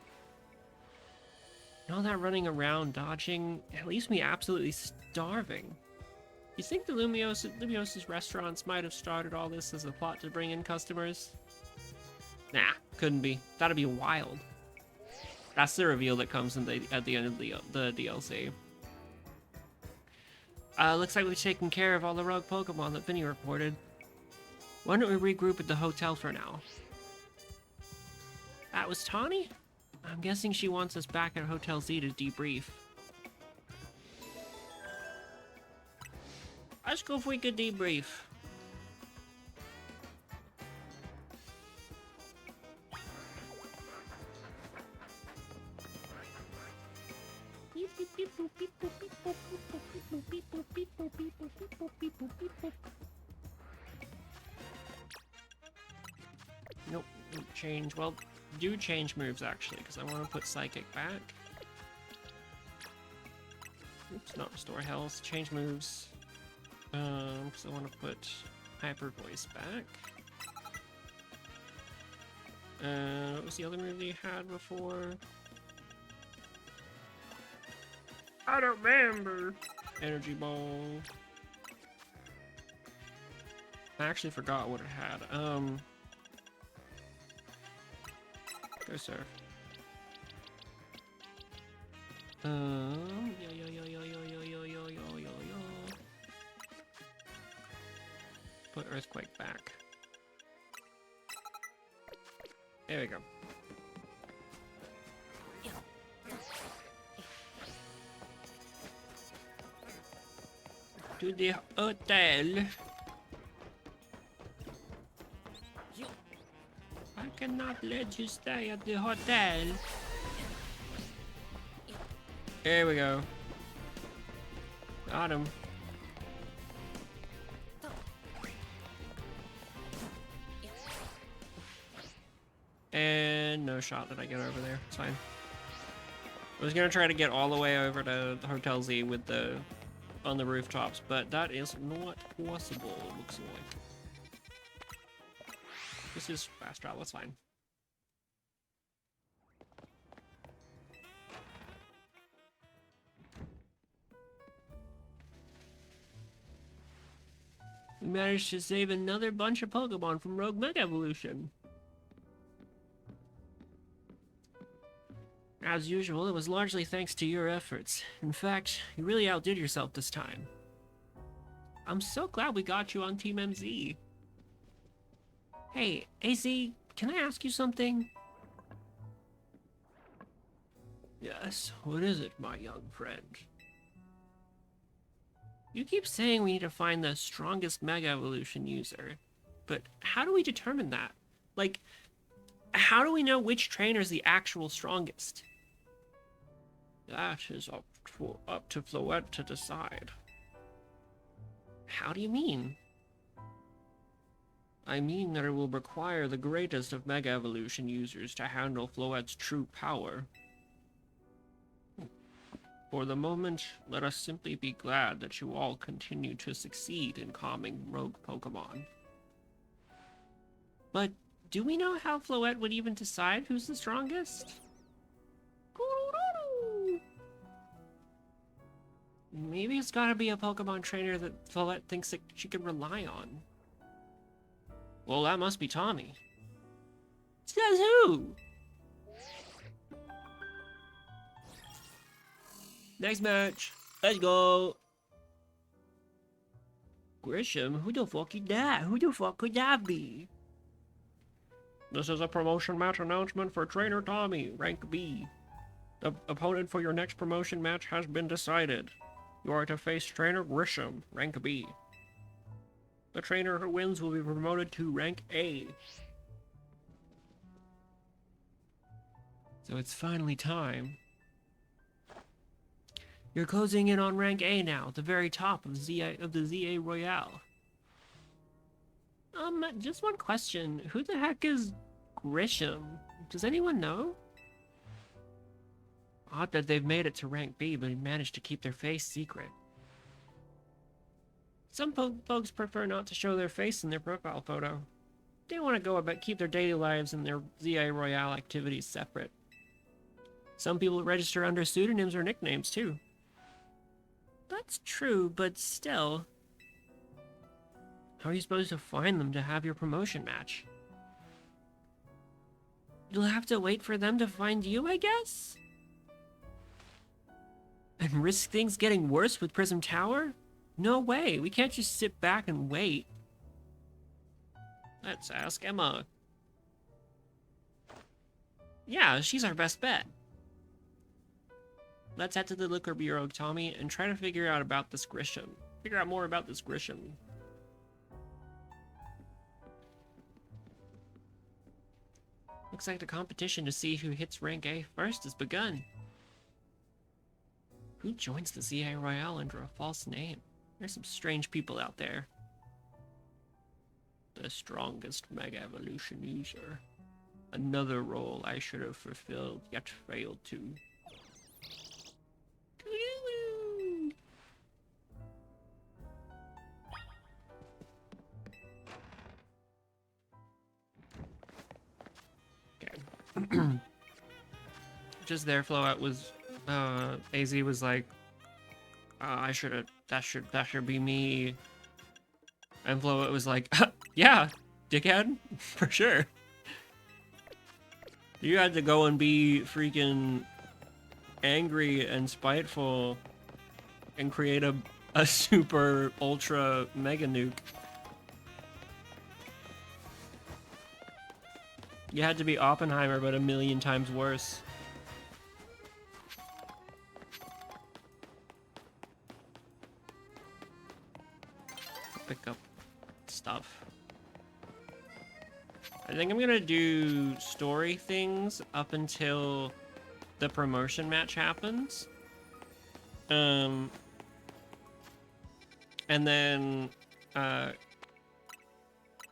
[SPEAKER 3] And all that running around, dodging, it leaves me absolutely starving. You think the Lumiosa's restaurants might have started all this as a plot to bring in customers? Nah, couldn't be. That'd be wild. That's the reveal that comes at the end of the DLC. Looks like we've taken care of all the rogue Pokemon that Vinny reported. Why don't we regroup at the hotel for now? That was Tawny? I'm guessing she wants us back at Hotel Z to debrief. Let's go if we could debrief. Nope, don't change. Well, do change moves actually, because I want to put Psychic back. Oops, not restore health. Change moves. Because I want to put Hyper Voice back. What was the other move that you had before? I don't remember. Energy Ball. I actually forgot what it had. Go Surf. Put Earthquake back. There we go. To the hotel. I cannot let you stay at the hotel. There we go. Got him. And no shot that I get over there. It's fine. I was gonna try to get all the way over to the Hotel Z with the on the rooftops, but that is not possible, it looks like. This is fast travel, it's fine. We managed to save another bunch of Pokemon from Rogue Mega Evolution. As usual, it was largely thanks to your efforts. In fact, you really outdid yourself this time. I'm so glad we got you on Team MZ. Hey, AZ, can I ask you something? Yes, what is it, my young friend? You keep saying we need to find the strongest Mega Evolution user, but how do we determine that? Like, how do we know which trainer is the actual strongest? That is up to Floette to decide. How do you mean? I mean that it will require the greatest of Mega Evolution users to handle Floette's true power. For the moment, let us simply be glad that you all continue to succeed in calming rogue Pokemon. But do we know how Floette would even decide who's the strongest? Maybe it's gotta be a Pokemon trainer that Floette thinks that she can rely on. Well, that must be Tommy. Says who? Next match. Let's go. Grisham? Who the fuck is that? Who the fuck could that be? This is a promotion match announcement for Trainer Tommy, rank B. The opponent for your next promotion match has been decided. You are to face Trainer Grisham, rank B. The trainer who wins will be promoted to rank A. So it's finally time. You're closing in on rank A now, the very top of the ZA Royale.
[SPEAKER 1] Just one question. Who the heck is Grisham? Does anyone know? Odd that they've made it to rank B, but managed to keep their face secret. Some folks prefer not to show their face in their profile photo. They want to go about keep their daily lives and their ZA Royale activities separate. Some people register under pseudonyms or nicknames, too. That's true, but still. How are you supposed to find them to have your promotion match? You'll have to wait for them to find you, I guess? And risk things getting worse with Prism Tower? No way, we can't just sit back and wait. Let's ask Emma. Yeah, she's our best bet. Let's head to the Liquor Bureau, Tommy, and try to figure out about this Grisham. Figure out more about this Grisham. Looks like the competition to see who hits rank A first has begun. Who joins the ZA Royale under a false name? There's some strange people out there. The strongest Mega Evolution user. Another role I should have fulfilled, yet failed to. Okay. Just there, Float was, AZ was like, I should have, that should be me. And Float was like, yeah, dickhead, for sure. You had to go and be freaking angry and spiteful and create a super ultra mega nuke. You had to be Oppenheimer, but a million times worse. Pick up stuff. I think I'm gonna do story things up until the promotion match happens. And then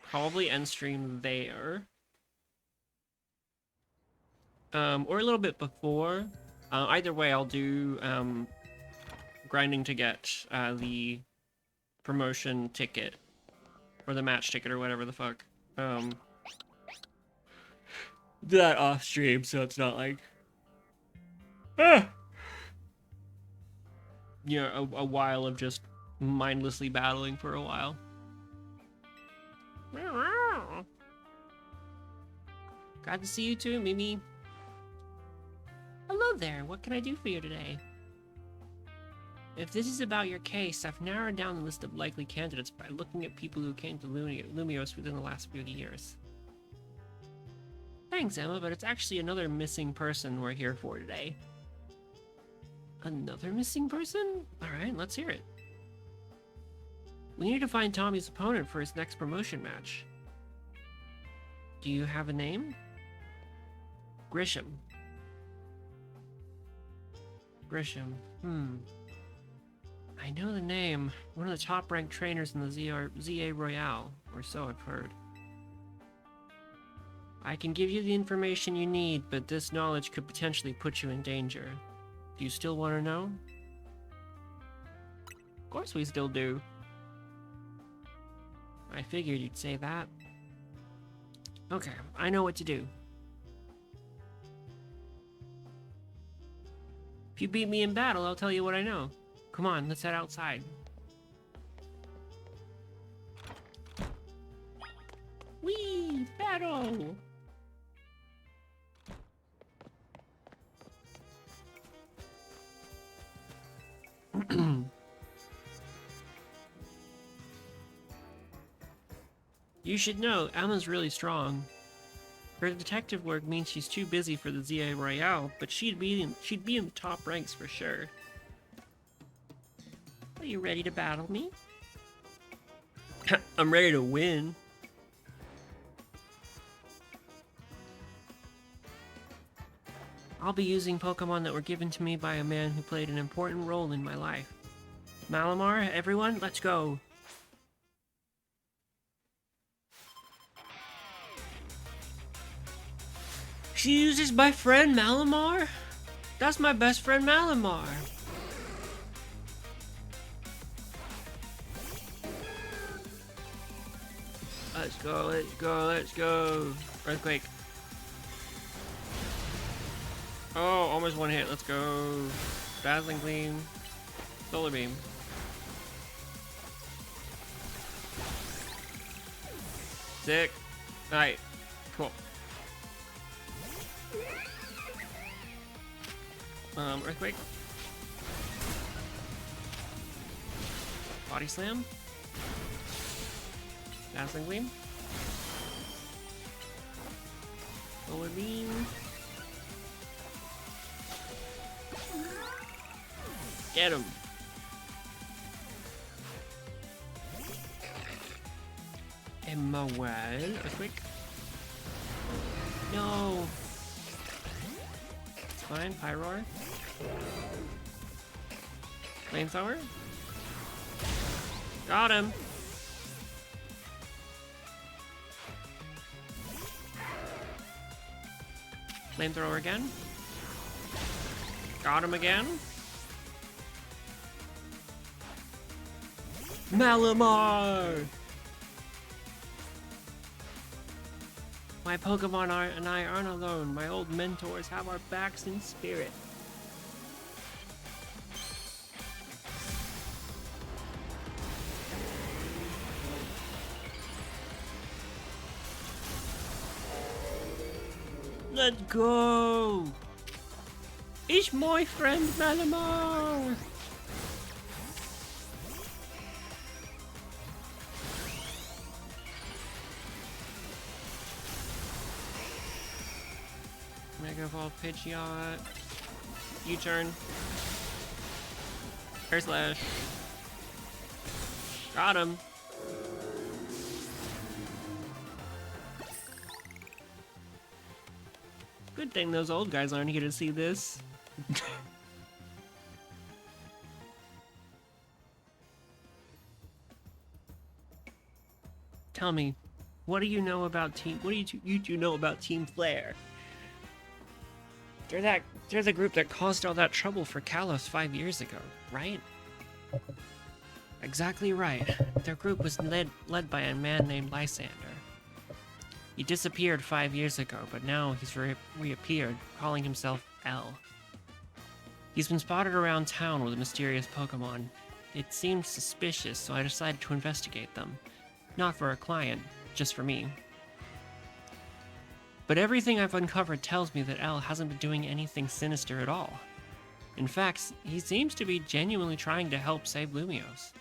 [SPEAKER 1] probably end stream there. Or a little bit before. Either way, I'll do grinding to get the promotion ticket or the match ticket or whatever the fuck. Do that off stream so it's not like you know, a while of just mindlessly battling for a while. Glad to see you too, Mimi. Hello there, what can I do for you today? If this is about your case, I've narrowed down the list of likely candidates by looking at people who came to Lumios within the last few years. Thanks, Emma, but it's actually another missing person we're here for today. Another missing person? Alright, let's hear it. We need to find Tommy's opponent for his next promotion match. Do you have a name? Grisham. Grisham. I know the name. One of the top-ranked trainers in the ZA Royale, or so I've heard. I can give you the information you need, but this knowledge could potentially put you in danger. Do you still want to know? Of course we still do. I figured you'd say that. Okay, I know what to do. If you beat me in battle, I'll tell you what I know. Come on, let's head outside. Whee! Battle! You should know, Emma's really strong. Her detective work means she's too busy for the ZA Royale, but she'd be in the top ranks for sure. Are you ready to battle me? I'm ready to win. I'll be using Pokemon that were given to me by a man who played an important role in my life. Malamar, everyone, let's go. She uses my friend Malamar? That's my best friend Malamar. Let's go, let's go, let's go. Earthquake. Oh, almost one hit. Let's go. Dazzling Gleam. Solar Beam. Sick. Alright. Cool. Earthquake. Body Slam. Dazzling Gleam. Solar Beam. Get him. Emmanuel. Earthquake. No. It's fine. Pyroar. Flamethrower. Got him. Flamethrower again. Got him again. Malamar! My Pokemon and I aren't alone. My old mentors have our backs in spirit. Let's go! It's my friend Malamar! Mega Evolve Pidgeot. U-turn. Air Slash. Got him. Good thing those old guys aren't here to see this. Tell me, what do you know about you two know about Team Flare? They're the group that caused all that trouble for Kalos 5 years ago, right? Exactly right. Their group was led by a man named Lysandre. He disappeared 5 years ago, but now he's reappeared, calling himself L. He's been spotted around town with a mysterious Pokemon. It seemed suspicious, so I decided to investigate them. Not for a client, just for me. But everything I've uncovered tells me that L hasn't been doing anything sinister at all. In fact, he seems to be genuinely trying to help save Lumiose.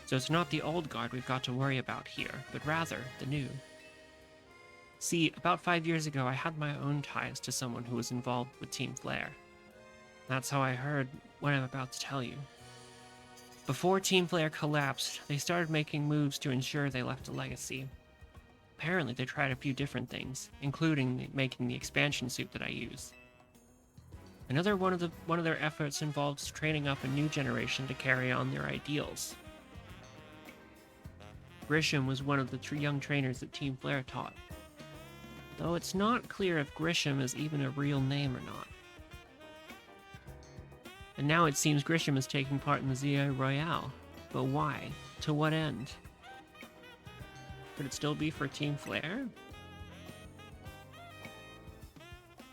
[SPEAKER 1] So it's not the old guard we've got to worry about here, but rather the new. See, about 5 years ago, I had my own ties to someone who was involved with Team Flare. That's how I heard what I'm about to tell you. Before Team Flare collapsed, they started making moves to ensure they left a legacy. Apparently, they tried a few different things, including making the expansion suit that I use. Another one of their efforts involves training up a new generation to carry on their ideals. Grisham was one of the young trainers that Team Flare taught, though it's not clear if Grisham is even a real name or not. And now it seems Grisham is taking part in the ZA Royale. But why? To what end? Could it still be for Team Flare?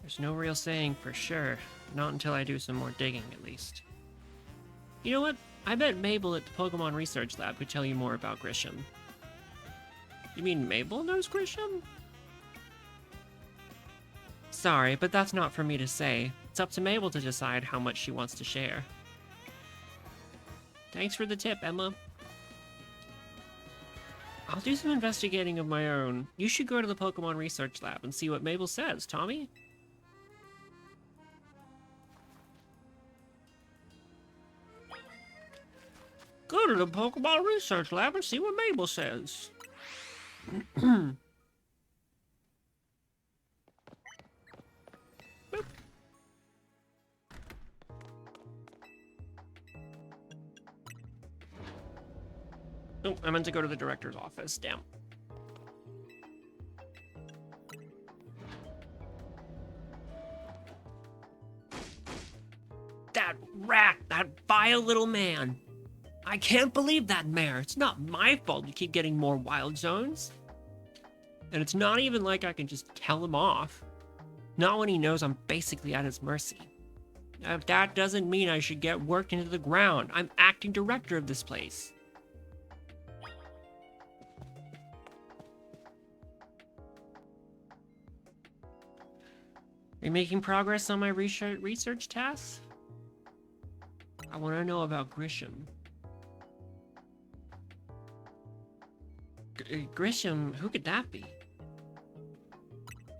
[SPEAKER 1] There's no real saying for sure. Not until I do some more digging, at least. You know what? I bet Mabel at the Pokemon Research Lab could tell you more about Grisham. You mean Mabel knows Grisham? Sorry, but that's not for me to say. It's up to Mabel to decide how much she wants to share. Thanks for the tip, Emma. I'll do some investigating of my own. You should go to the Pokemon Research Lab and see what Mabel says, Tommy. Go to the Pokemon Research Lab and see what Mabel says. Boop. Oh, I meant to go to the director's office. Damn. That rat, that vile little man. I can't believe that mare. It's not my fault you keep getting more wild zones. And it's not even like I can just tell him off. Not when he knows I'm basically at his mercy. That doesn't mean I should get worked into the ground. I'm acting director of this place. Are you making progress on my research tasks? I want to know about Grisham. Grisham? Who could that be?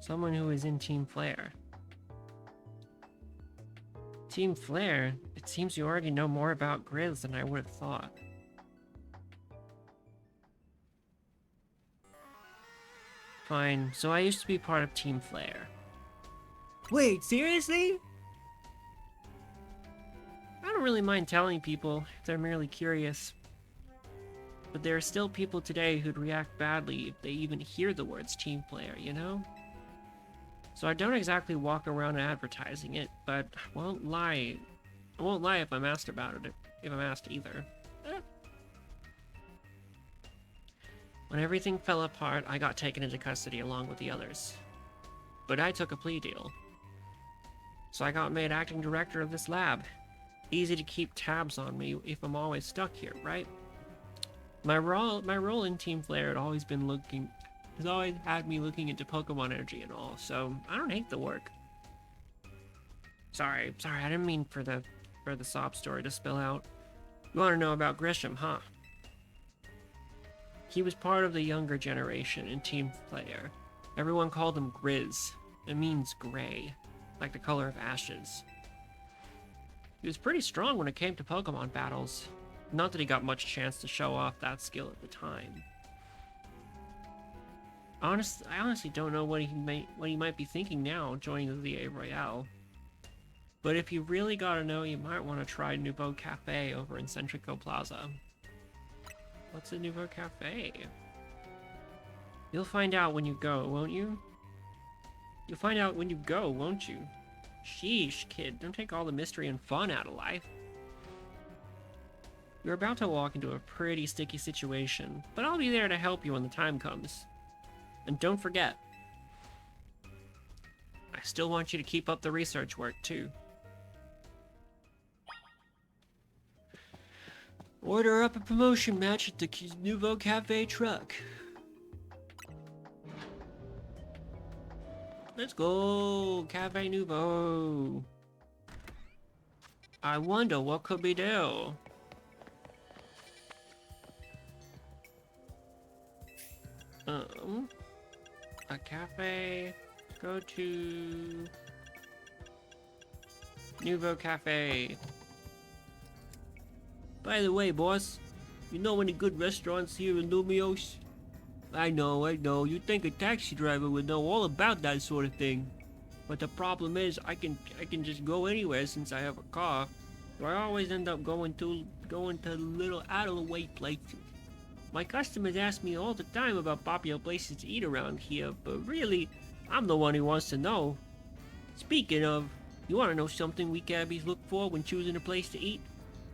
[SPEAKER 1] Someone who is in Team Flare. Team Flare? It seems you already know more about Grizz than I would have thought. Fine, so I used to be part of Team Flare. Wait, seriously? I don't really mind telling people if they're merely curious. But there are still people today who'd react badly if they even hear the words Team Flare, you know? So I don't exactly walk around advertising it, but I won't lie. I won't lie if I'm asked about it, if I'm asked either. When everything fell apart, I got taken into custody along with the others. But I took a plea deal. So I got made acting director of this lab. Easy to keep tabs on me if I'm always stuck here, right? My role in Team Flare has always had me looking into Pokemon energy and all, so I don't hate the work. Sorry, I didn't mean for the sob story to spill out. You want to know about Grisham, huh? He was part of the younger generation in Team Flare. Everyone called him Grizz. It means gray, like the color of ashes. He was pretty strong when it came to Pokemon battles. Not that he got much chance to show off that skill at the time. I honestly don't know what he might be thinking now joining the VA Royale. But if you really gotta know, you might want to try Nouveau Cafe over in Centrico Plaza. What's a Nouveau Cafe? You'll find out when you go, won't you? You'll find out when you go, won't you? Sheesh, kid, don't take all the mystery and fun out of life. You're about to walk into a pretty sticky situation, but I'll be there to help you when the time comes. And don't forget, I still want you to keep up the research work, too. Order up a promotion match at the Nouveau Cafe truck. Let's go, Cafe Nouveau. I wonder what could be there. A cafe. Go to Nouveau Cafe. By the way, boss, you know any good restaurants here in Lumios? I know, you'd think a taxi driver would know all about that sort of thing. But the problem is, I can just go anywhere since I have a car. So I always end up going to little out-of-the-way places. My customers ask me all the time about popular places to eat around here, but really, I'm the one who wants to know. Speaking of, you want to know something we cabbies look for when choosing a place to eat?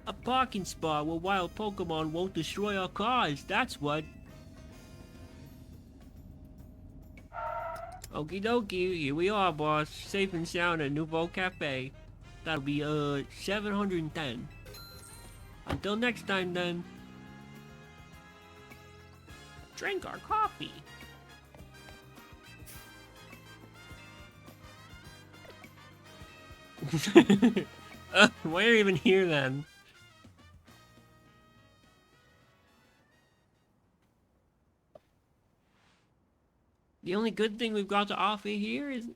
[SPEAKER 1] A parking spot where wild Pokemon won't destroy our cars, that's what. Okie dokie, here we are, boss. Safe and sound at Nouveau Cafe. That'll be, 710. Until next time, then. Drink our coffee. Why are you even here, then? The only good thing we've got to offer here is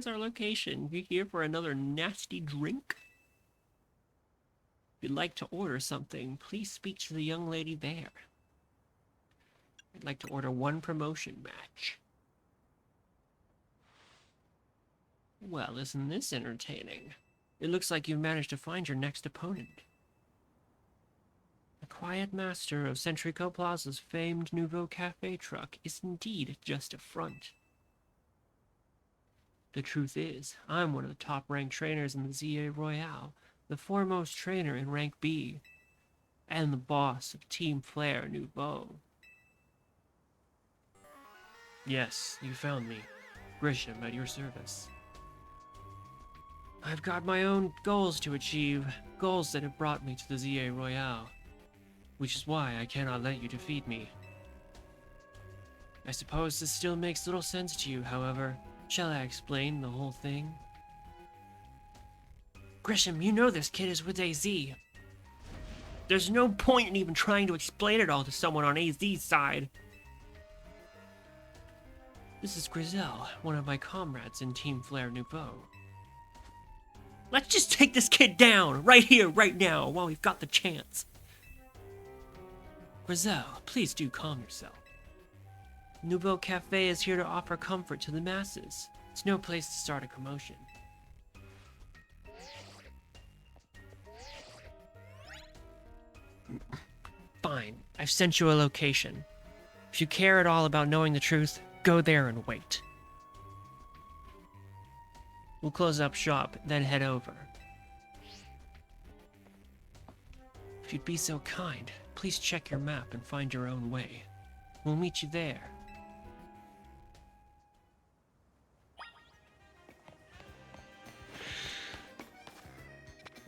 [SPEAKER 1] our location. You're here for another nasty drink? If you'd like to order something, please speak to the young lady there. I'd like to order one promotion match. Well, isn't this entertaining? It looks like you've managed to find your next opponent. The quiet master of Centrico Plaza's famed Nouveau Cafe truck is indeed just a front. The truth is, I'm one of the top-ranked trainers in the ZA Royale, the foremost trainer in rank B, and the boss of Team Flare Nouveau. Yes, you found me. Grisham, at your service. I've got my own goals to achieve, goals that have brought me to the ZA Royale, which is why I cannot let you defeat me. I suppose this still makes little sense to you, however. Shall I explain the whole thing? Grisham, you know this kid is with AZ. There's no point in even trying to explain it all to someone on AZ's side. This is Grizel, one of my comrades in Team Flare Nouveau. Let's just take this kid down, right here, right now, while we've got the chance. Grizel, please do calm yourself. Nouveau Cafe is here to offer comfort to the masses. It's no place to start a commotion. Fine, I've sent you a location. If you care at all about knowing the truth, go there and wait. We'll close up shop, then head over. If you'd be so kind, please check your map and find your own way. We'll meet you there.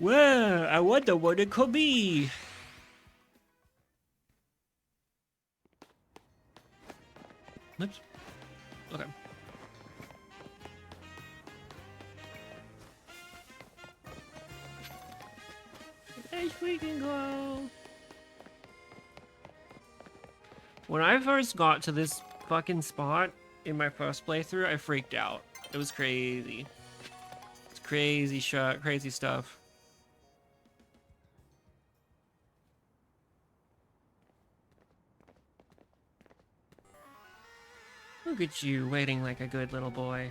[SPEAKER 1] Well, I wonder what it could be. Oops. Okay. As we can go. When I first got to this fucking spot in my first playthrough, I freaked out. It was crazy. It's crazy shit, crazy stuff. Look at you, waiting like a good little boy.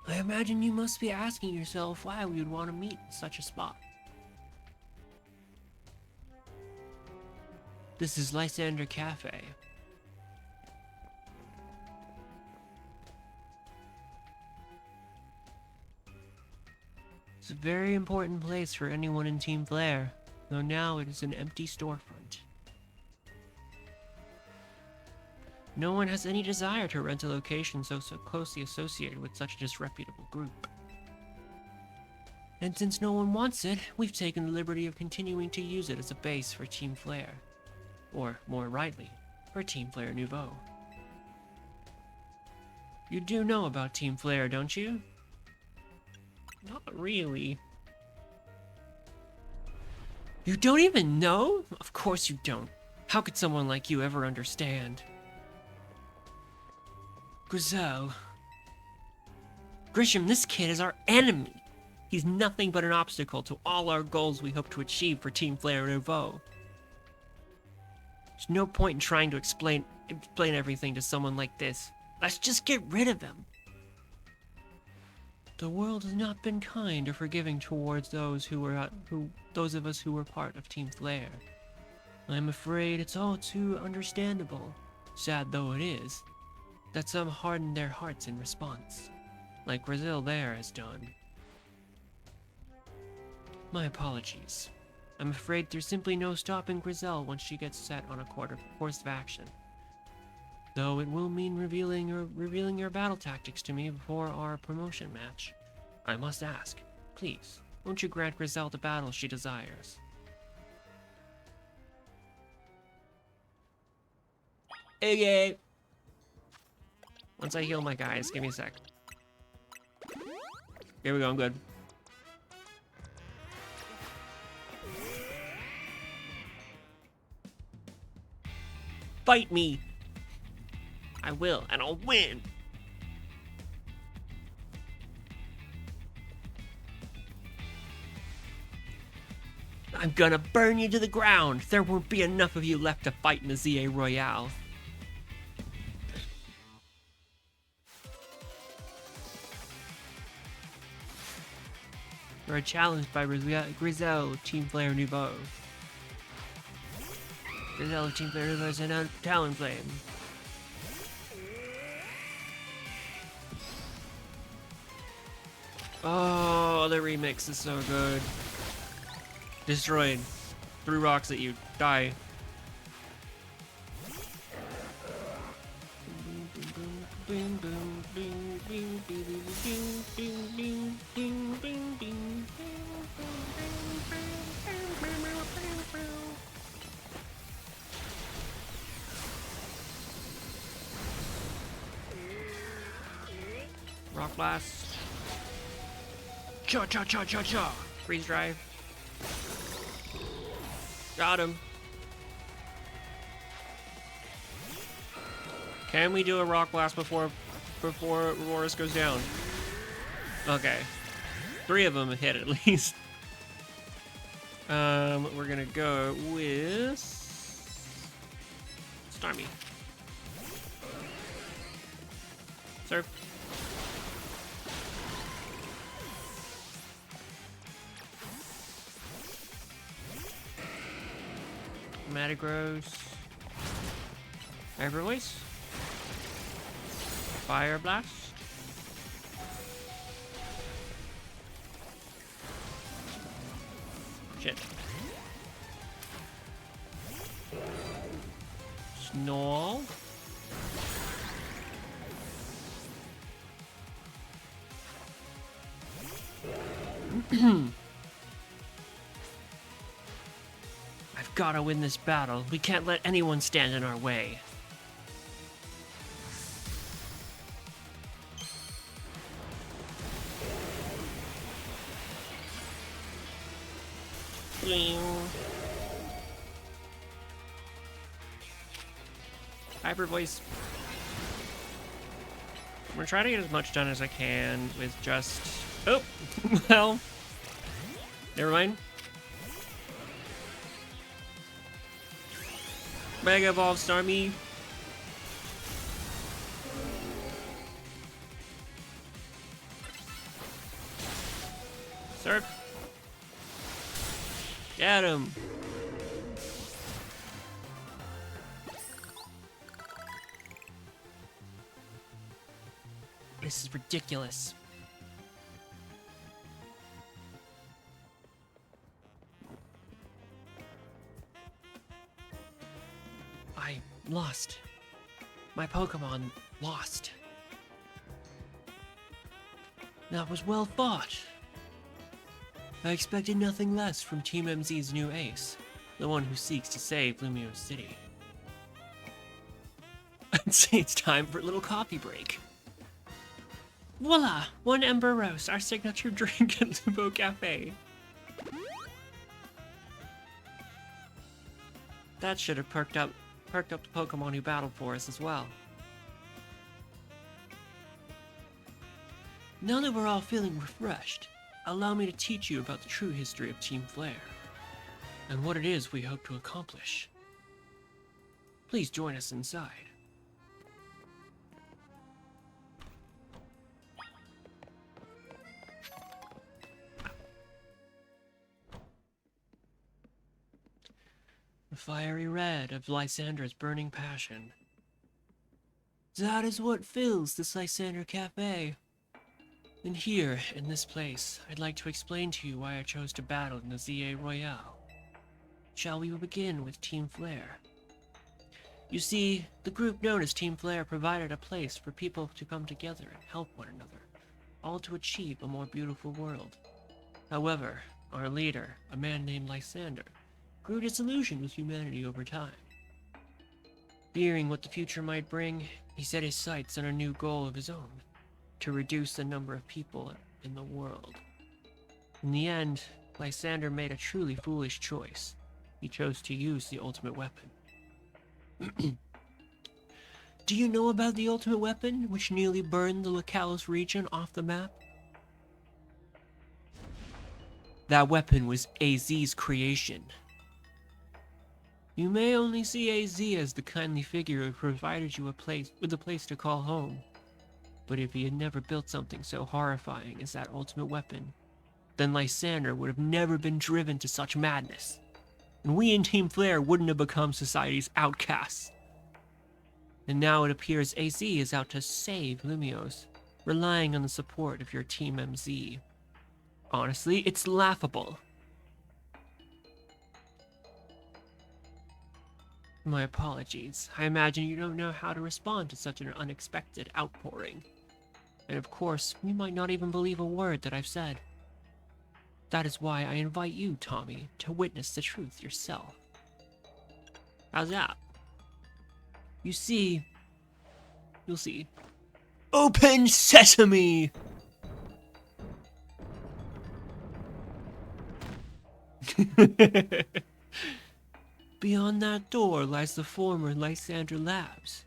[SPEAKER 1] I imagine you must be asking yourself why we would want to meet in such a spot. This is Lysandre Cafe. It's a very important place for anyone in Team Flare, though now it is an empty storefront. No one has any desire to rent a location so closely associated with such a disreputable group. And since no one wants it, we've taken the liberty of continuing to use it as a base for Team Flare. Or, more rightly, for Team Flare Nouveau. You do know about Team Flare, don't you? Not really. You don't even know? Of course you don't. How could someone like you ever understand? Grizel. Grisham, this kid is our enemy. He's nothing but an obstacle to all our goals we hope to achieve for Team Flare Nouveau. There's no point in trying to explain everything to someone like this. Let's just get rid of him. The world has not been kind or forgiving towards those those of us who were part of Team Flare. I'm afraid it's all too understandable, sad though it is, that some harden their hearts in response, like Grizel there has done. My apologies. I'm afraid there's simply no stopping Grizel once she gets set on a course of action. Though it will mean revealing your battle tactics to me before our promotion match. I must ask, please, won't you grant Grizel the battle she desires? Okay. Once I heal my guys, give me a sec. Here we go, I'm good. Fight me! I will, and I'll win! I'm gonna burn you to the ground! There won't be enough of you left to fight in the ZA Royale. You're challenged by Grizel, Team Flare Nouveau. Grizel, Team Flare Nouveau is a Talonflame.
[SPEAKER 3] Oh, the remix is so good. Destroyed. Threw rocks at you. Die. Rock blast. Cha cha cha cha cha. Freeze drive. Got him. Can we do a rock blast before Aurorus goes down? Okay. 3 of them hit at least. We're gonna go with Starmie. Surf. Metagross. Hyper Voice. Fire Blast. Shit. Snarl. I've got to win this battle. We can't let anyone stand in our way. Hyper Voice. I'm gonna try to get as much done as I can with just... Oh! Well... Never mind. Mega Evolve Starmie. Surf. Get him. This is ridiculous. I lost. My Pokemon lost. That was well fought. I expected nothing less from Team MZ's new ace, the one who seeks to save Lumio City. I'd say it's time for a little coffee break. Voila! 1 Ember Roast, our signature drink at Lubo Cafe. That should have perked up the Pokemon who battled for us as well. Now that we're all feeling refreshed, allow me to teach you about the true history of Team Flare, and what it is we hope to accomplish. Please join us inside. The fiery red of Lysandre's burning passion. That is what fills this Lysandre Cafe. And here, in this place, I'd like to explain to you why I chose to battle in the ZA Royale. Shall we begin with Team Flare? You see, the group known as Team Flare provided a place for people to come together and help one another, all to achieve a more beautiful world. However, our leader, a man named Lysandre, grew disillusioned with humanity over time. Fearing what the future might bring, he set his sights on a new goal of his own, to reduce the number of people in the world. In the end, Lysandre made a truly foolish choice. He chose to use the ultimate weapon. Do you know about the ultimate weapon, which nearly burned the Locales region off the map? That weapon was AZ's creation. You may only see AZ as the kindly figure who provided you with a place to call home. But if he had never built something so horrifying as that ultimate weapon, then Lysandre would have never been driven to such madness. And we in Team Flare wouldn't have become society's outcasts. And now it appears AZ is out to save Lumiose, relying on the support of your Team MZ.
[SPEAKER 1] Honestly, it's laughable. My apologies. I imagine you don't know how to respond to such an unexpected outpouring. And of course, you might not even believe a word that I've said. That is why I invite you, Tommy, to witness the truth yourself. How's that? You'll see. Open sesame! Beyond that door lies the former Lysandre Labs.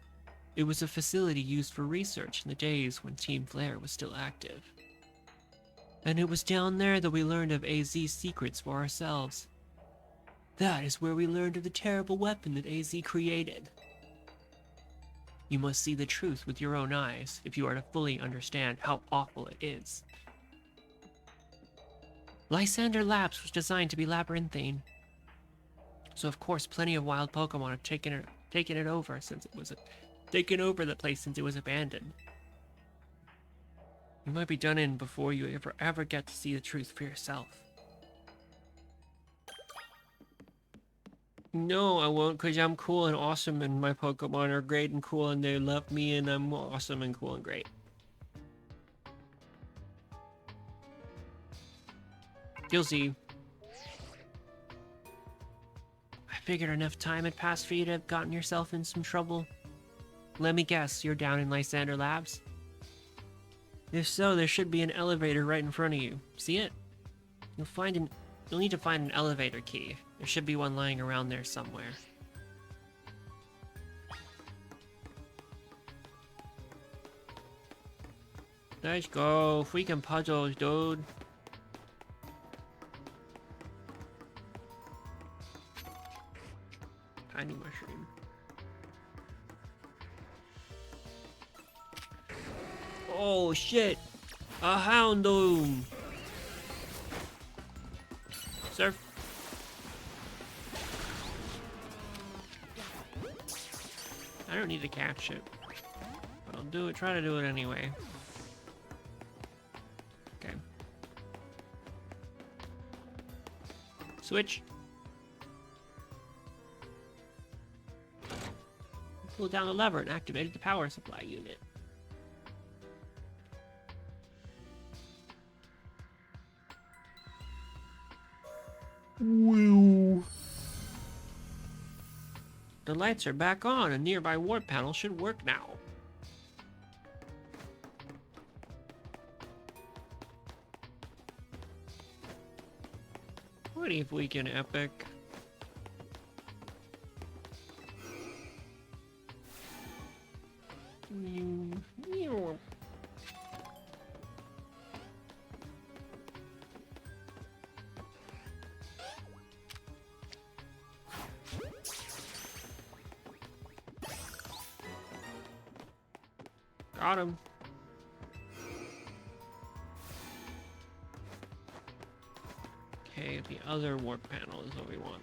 [SPEAKER 1] It was a facility used for research in the days when Team Flare was still active. And it was down there that we learned of AZ's secrets for ourselves. That is where we learned of the terrible weapon that AZ created. You must see the truth with your own eyes if you are to fully understand how awful it is. Lysandre Labs was designed to be labyrinthine. So of course plenty of wild Pokemon have taken it over since it was taken over the place since it was abandoned. You might be done in before you ever get to see the truth for yourself. No, I won't, because I'm cool and awesome, and my Pokemon are great and cool, and they love me, and I'm awesome and cool and great. You'll see. I figured enough time had passed for you to have gotten yourself in some trouble. Let me guess, you're down in Lysandre Labs? If so, there should be an elevator right in front of you. See it? You'll need to find an elevator key. There should be one lying around there somewhere. Let's go. Freaking puzzles, dude. Tiny mushroom. Oh shit! A Houndoom! Surf. I don't need to catch it. But I'll try to do it anyway. Okay. Switch. Pull down the lever and activated the power supply unit. Woo. The lights are back on. A nearby warp panel should work now. What if we can epic? Got him. Okay, the other warp panel is what we want.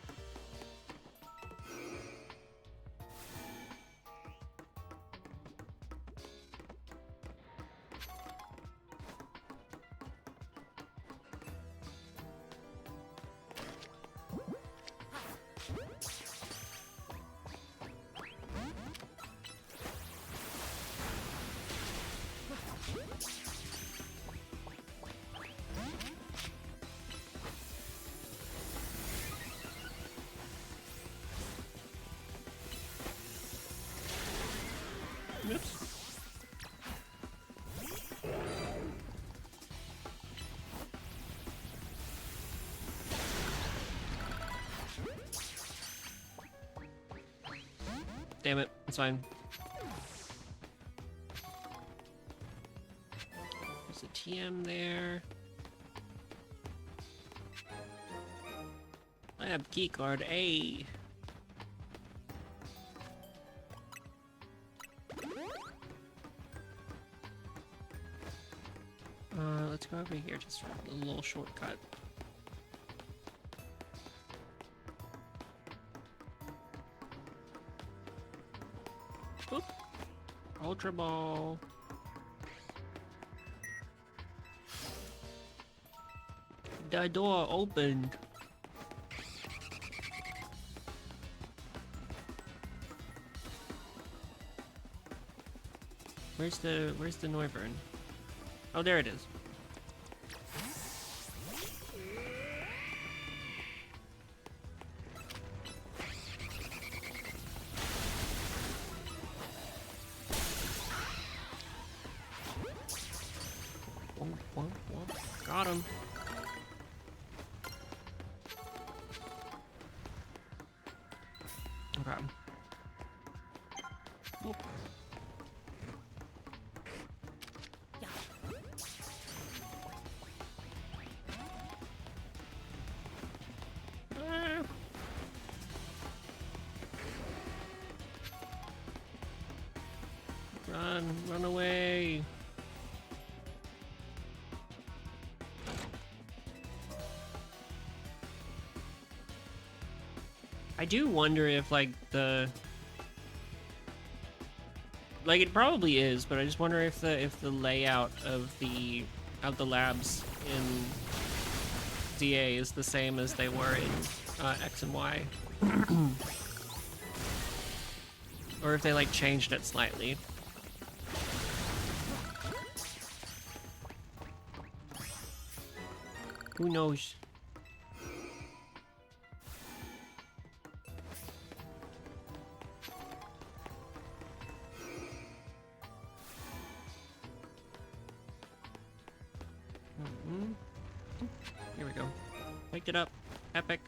[SPEAKER 1] Oops. Damn it, it's fine. There's a TM there. I have keycard A. Let's go over here just for a little shortcut. Oop. Ultra Ball.
[SPEAKER 2] The door opened. Where's the Noivern? Oh, there it is. Got him. Okay. Oh. Ah. Run away. I do wonder if like it probably is, but I just wonder if the layout of the labs in DA is the same as they were in X and Y. Or if they like changed it slightly. Who knows? Here we go. Picked it up. Epic.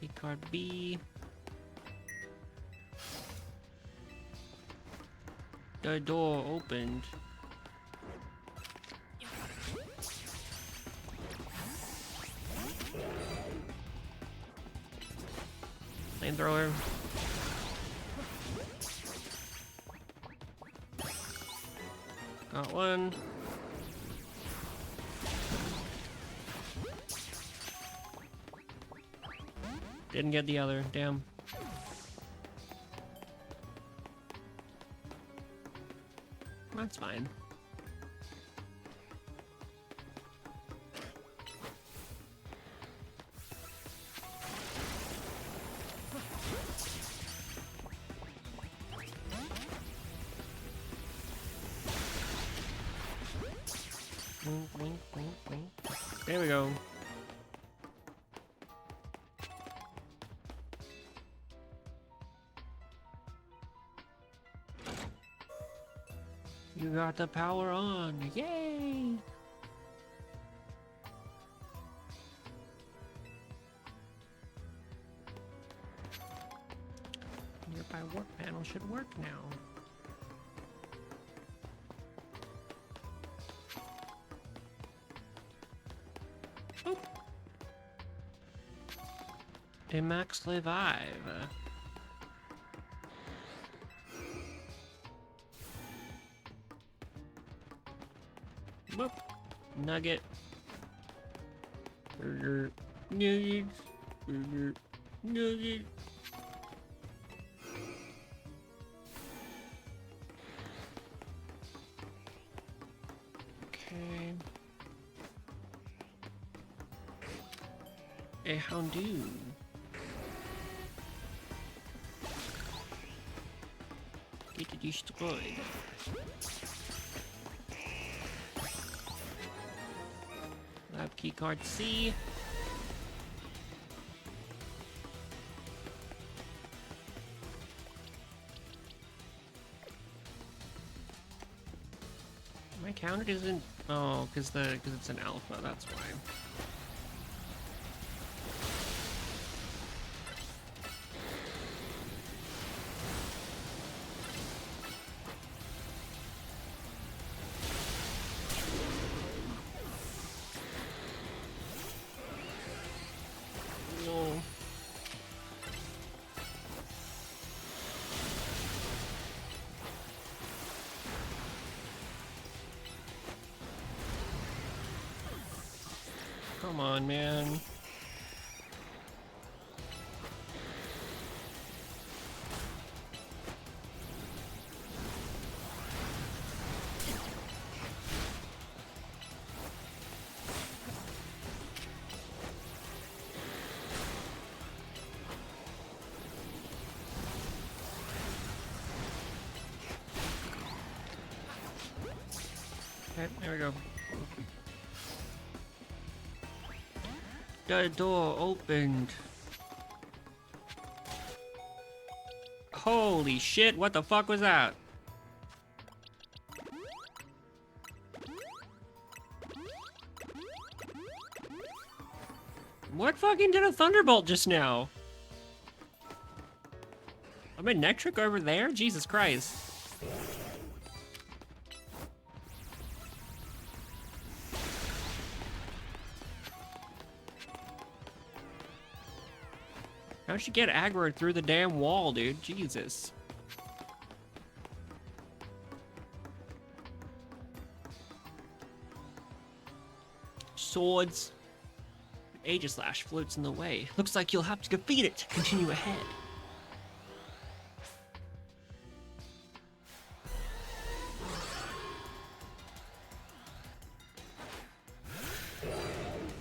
[SPEAKER 2] Key card B. The door opened. Flamethrower. Got one. Didn't get the other, damn. That's fine. There we go. You got the power on. Yay! Nearby work panel should work now. Boop. A max revive. Boop. Nugget. Burger. Nugget. Burger. Nugget. Okay. A Houndoom. Get destroyed. Lab keycard C. My counter isn't. Oh, because it's an alpha. That's why. No. Come on, man.
[SPEAKER 3] Okay, there we go. The door opened. Holy shit, what the fuck was that? What fucking did a thunderbolt just now? I'm a Nectric over there? Jesus Christ. How'd you get aggroed through the damn wall, dude? Jesus. Swords. Aegislash floats in the way. Looks like you'll have to defeat it to continue ahead.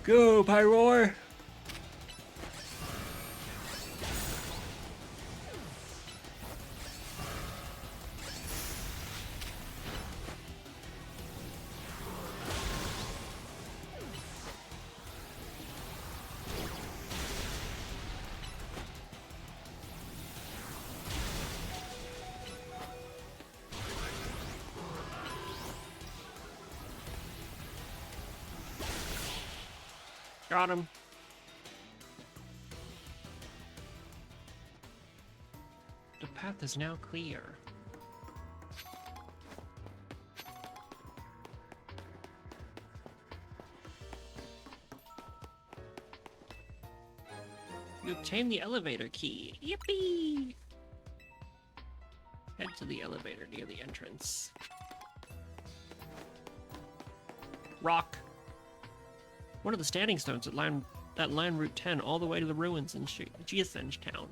[SPEAKER 3] Go, Pyroar! Got him. The path is now clear. You obtained the elevator key. Yippee! Head to the elevator near the entrance. Rock. One of the standing stones that line Route 10 all the way to the ruins in Lysandre town.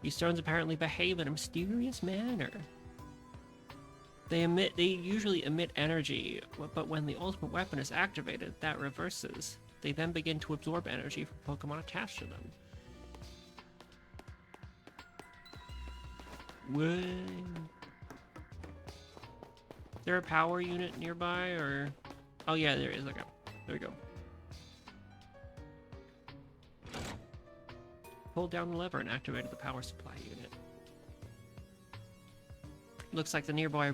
[SPEAKER 3] These stones apparently behave in a mysterious manner. They usually emit energy, but when the ultimate weapon is activated, that reverses. They then begin to absorb energy from Pokemon attached to them. What? Is there a power unit nearby, or? Oh yeah, there is. Okay, there we go. Hold down the lever and activated the power supply unit. Looks like the nearby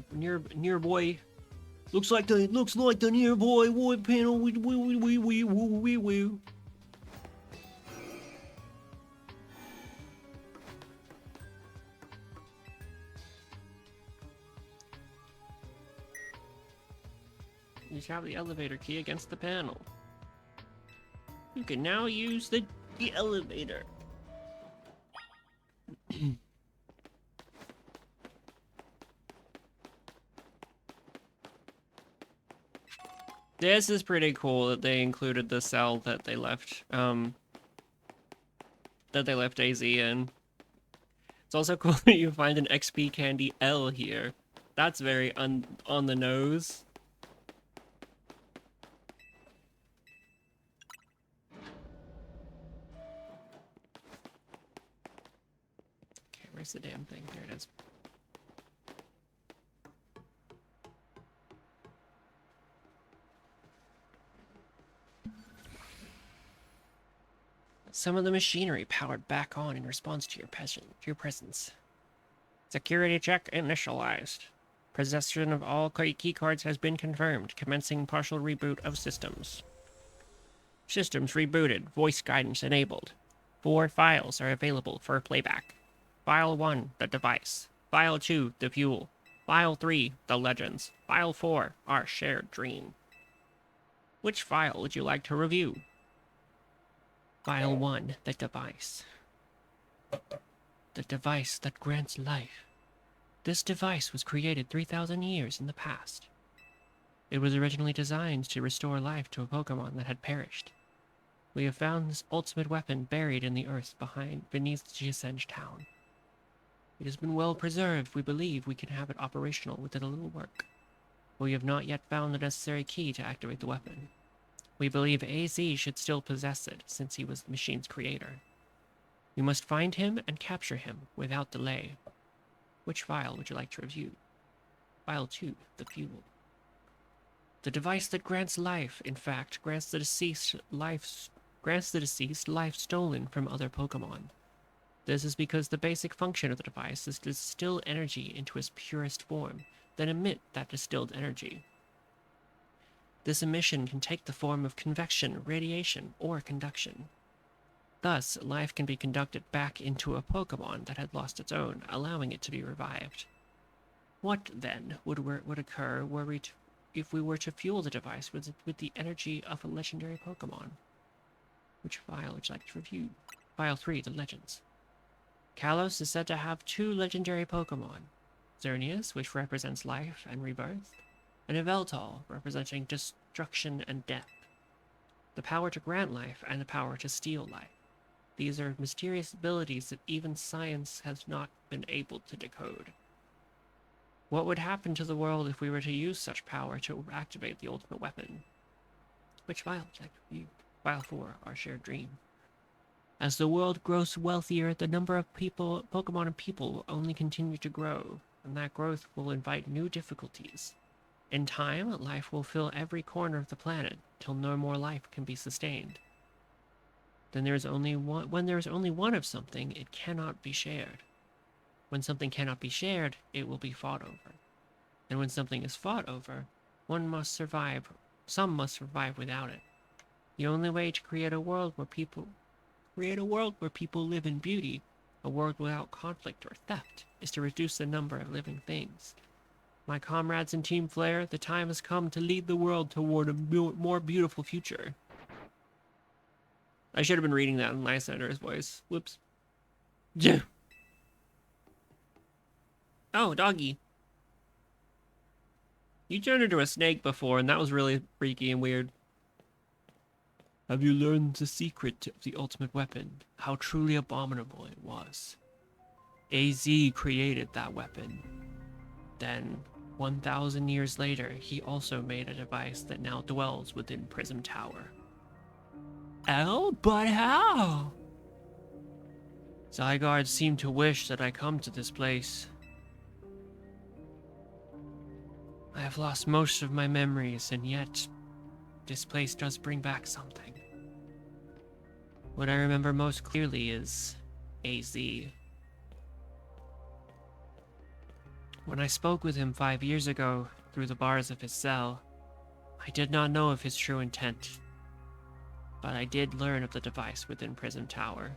[SPEAKER 3] looks like the nearby wood panel. Woo. You have the elevator key against the panel. You can now use the elevator. This is pretty cool that they included the cell that they left AZ in. It's also cool that you find an XP candy L here. That's very on the nose. Okay, where's the damn thing? There it is. Some of the machinery powered back on in response to your presence. Security check initialized. Possession of all key cards has been confirmed, commencing partial reboot of systems. Systems rebooted, voice guidance enabled. 4 files are available for playback. File 1, the device. File 2, the fuel. File 3, the legends. File 4, our shared dream. Which file would you like to review? File 1, the device. The device that grants life. This device was created 3,000 years in the past. It was originally designed to restore life to a Pokemon that had perished. We have found this ultimate weapon buried in the earth beneath Lysandre town. It has been well preserved. We believe we can have it operational within a little work. We have not yet found the necessary key to activate the weapon. We believe AZ should still possess it, since he was the machine's creator. We must find him and capture him without delay. Which file would you like to review? File 2, the fuel.
[SPEAKER 1] The device that grants life, in fact, grants the deceased life stolen from other Pokemon. This is because the basic function of the device is to distill energy into its purest form, then emit that distilled energy. This emission can take the form of convection, radiation, or conduction. Thus, life can be conducted back into a Pokemon that had lost its own, allowing it to be revived. What, then, would occur if we were to fuel the device with the energy of a legendary Pokemon? Which file would you like to review? File 3, the Legends. Kalos is said to have 2 legendary Pokemon. Xerneas, which represents life and rebirth, and Yveltal, representing destruction and death. The power to grant life and the power to steal life. These are mysterious abilities that even science has not been able to decode. What would happen to the world if we were to use such power to activate the ultimate weapon? Which file would you like to review? File 4, Our Shared Dream. As the world grows wealthier, the number of Pokemon and people will only continue to grow, and that growth will invite new difficulties. In time, life will fill every corner of the planet, till no more life can be sustained. When there is only one of something, it cannot be shared. When something cannot be shared, it will be fought over. And when something is fought over, some must survive without it. The only way to create a world where people live in beauty, a world without conflict or theft, is to reduce the number of living things. My comrades in Team Flare, the time has come to lead the world toward a more beautiful future. I should have been reading that in Lysandre's voice. Whoops. Oh, doggy. You turned into a snake before, and that was really freaky and weird. Have you learned the secret of the ultimate weapon? How truly abominable it was. AZ created that weapon. Then, 1,000 years later, he also made a device that now dwells within Prism Tower. Oh, but how? Zygarde seemed to wish that I come to this place. I have lost most of my memories, and yet, this place does bring back something. What I remember most clearly is AZ. When I spoke with him 5 years ago through the bars of his cell, I did not know of his true intent, but I did learn of the device within Prism Tower.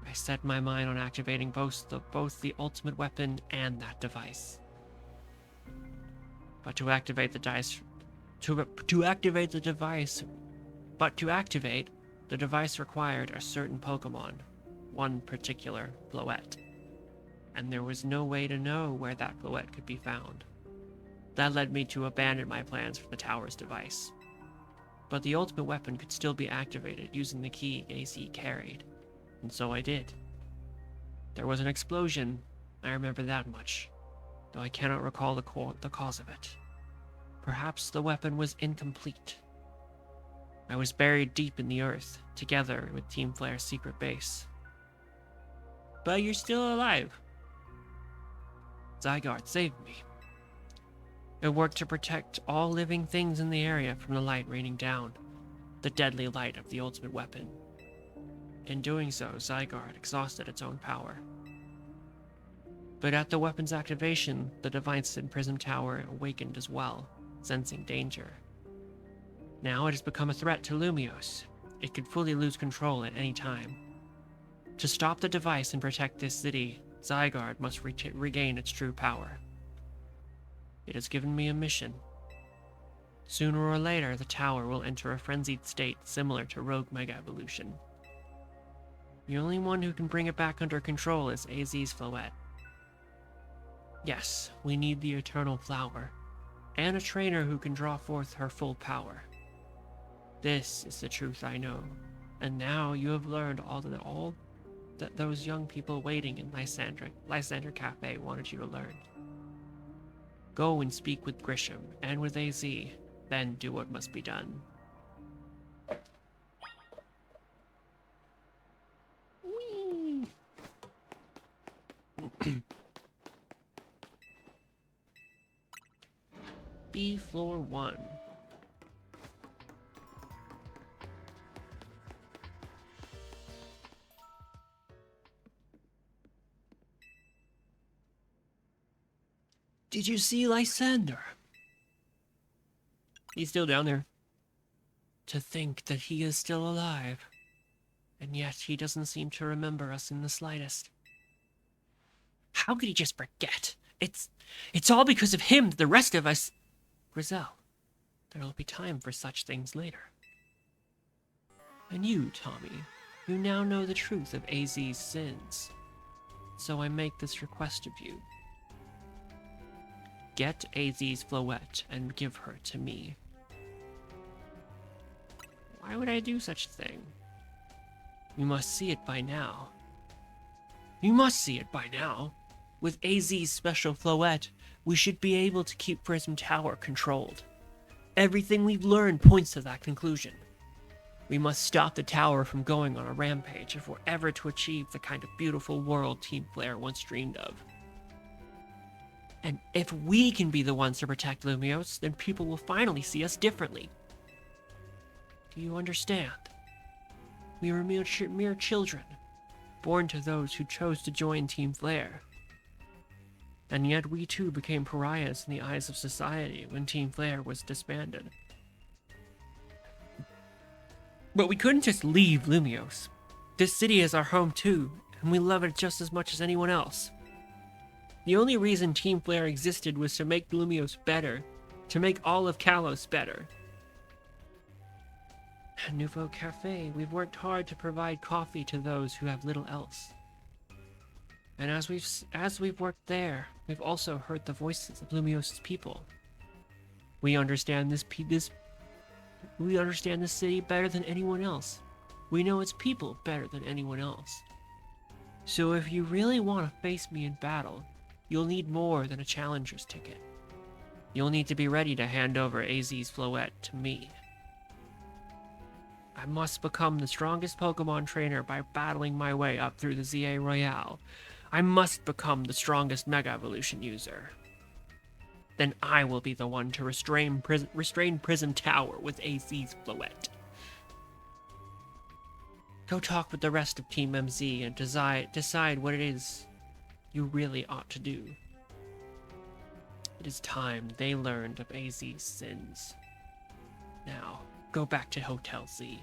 [SPEAKER 1] I set my mind on activating both the ultimate weapon and that device. But to activate the device required a certain Pokemon, one particular Floette. And there was no way to know where that Floette could be found. That led me to abandon my plans for the tower's device. But the ultimate weapon could still be activated using the key AZ carried, and so I did. There was an explosion, I remember that much, though I cannot recall the cause of it. Perhaps the weapon was incomplete. I was buried deep in the earth, together with Team Flare's secret base. But you're still alive. Zygarde saved me. It worked to protect all living things in the area from the light raining down, the deadly light of the ultimate weapon. In doing so, Zygarde exhausted its own power. But at the weapon's activation, the device in Prism Tower awakened as well, sensing danger. Now it has become a threat to Lumiose. It could fully lose control at any time. To stop the device and protect this city, Zygarde must regain its true power. It has given me a mission. Sooner or later, the tower will enter a frenzied state similar to Rogue Mega Evolution. The only one who can bring it back under control is AZ's Floette. Yes, we need the Eternal Flower, and a trainer who can draw forth her full power. This is the truth I know, and now you have learned all that those young people waiting in Lysandre Cafe wanted you to learn. Go and speak with Grisham and with AZ, then do what must be done. Whee!
[SPEAKER 3] B floor 1.
[SPEAKER 2] Did you see Lysandre?
[SPEAKER 3] He's still down there.
[SPEAKER 2] To think that he is still alive, and yet he doesn't seem to remember us in the slightest.
[SPEAKER 3] How could he just forget? It's all because of him that the rest of us...
[SPEAKER 2] Grizel, there will be time for such things later. And you, Tommy, you now know the truth of AZ's sins. So I make this request of you. Get AZ's Floette and give her to me.
[SPEAKER 3] Why would I do such a thing?
[SPEAKER 2] You must see it by now. You must see it by now. With AZ's special Floette, we should be able to keep Prism Tower controlled. Everything we've learned points to that conclusion. We must stop the tower from going on a rampage if we're ever to achieve the kind of beautiful world Team Flare once dreamed of. And if we can be the ones to protect Lumiose, then people will finally see us differently. Do you understand? We were mere children, born to those who chose to join Team Flare. And yet we too became pariahs in the eyes of society when Team Flare was disbanded. But we couldn't just leave Lumiose. This city is our home too, and we love it just as much as anyone else. The only reason Team Flare existed was to make Lumiose better, to make all of Kalos better. At Nouveau Cafe, we've worked hard to provide coffee to those who have little else. And as we've worked there, we've also heard the voices of Lumiose's people. We understand this city better than anyone else. We know its people better than anyone else. So if you really want to face me in battle, you'll need more than a challenger's ticket. You'll need to be ready to hand over AZ's Floette to me. I must become the strongest Pokemon trainer by battling my way up through the ZA Royale. I must become the strongest Mega Evolution user. Then I will be the one to restrain Prism Tower with AZ's Floette. Go talk with the rest of Team MZ and decide what it is you really ought to do. It is time they learned of AZ's sins. Now, go back to Hotel Z.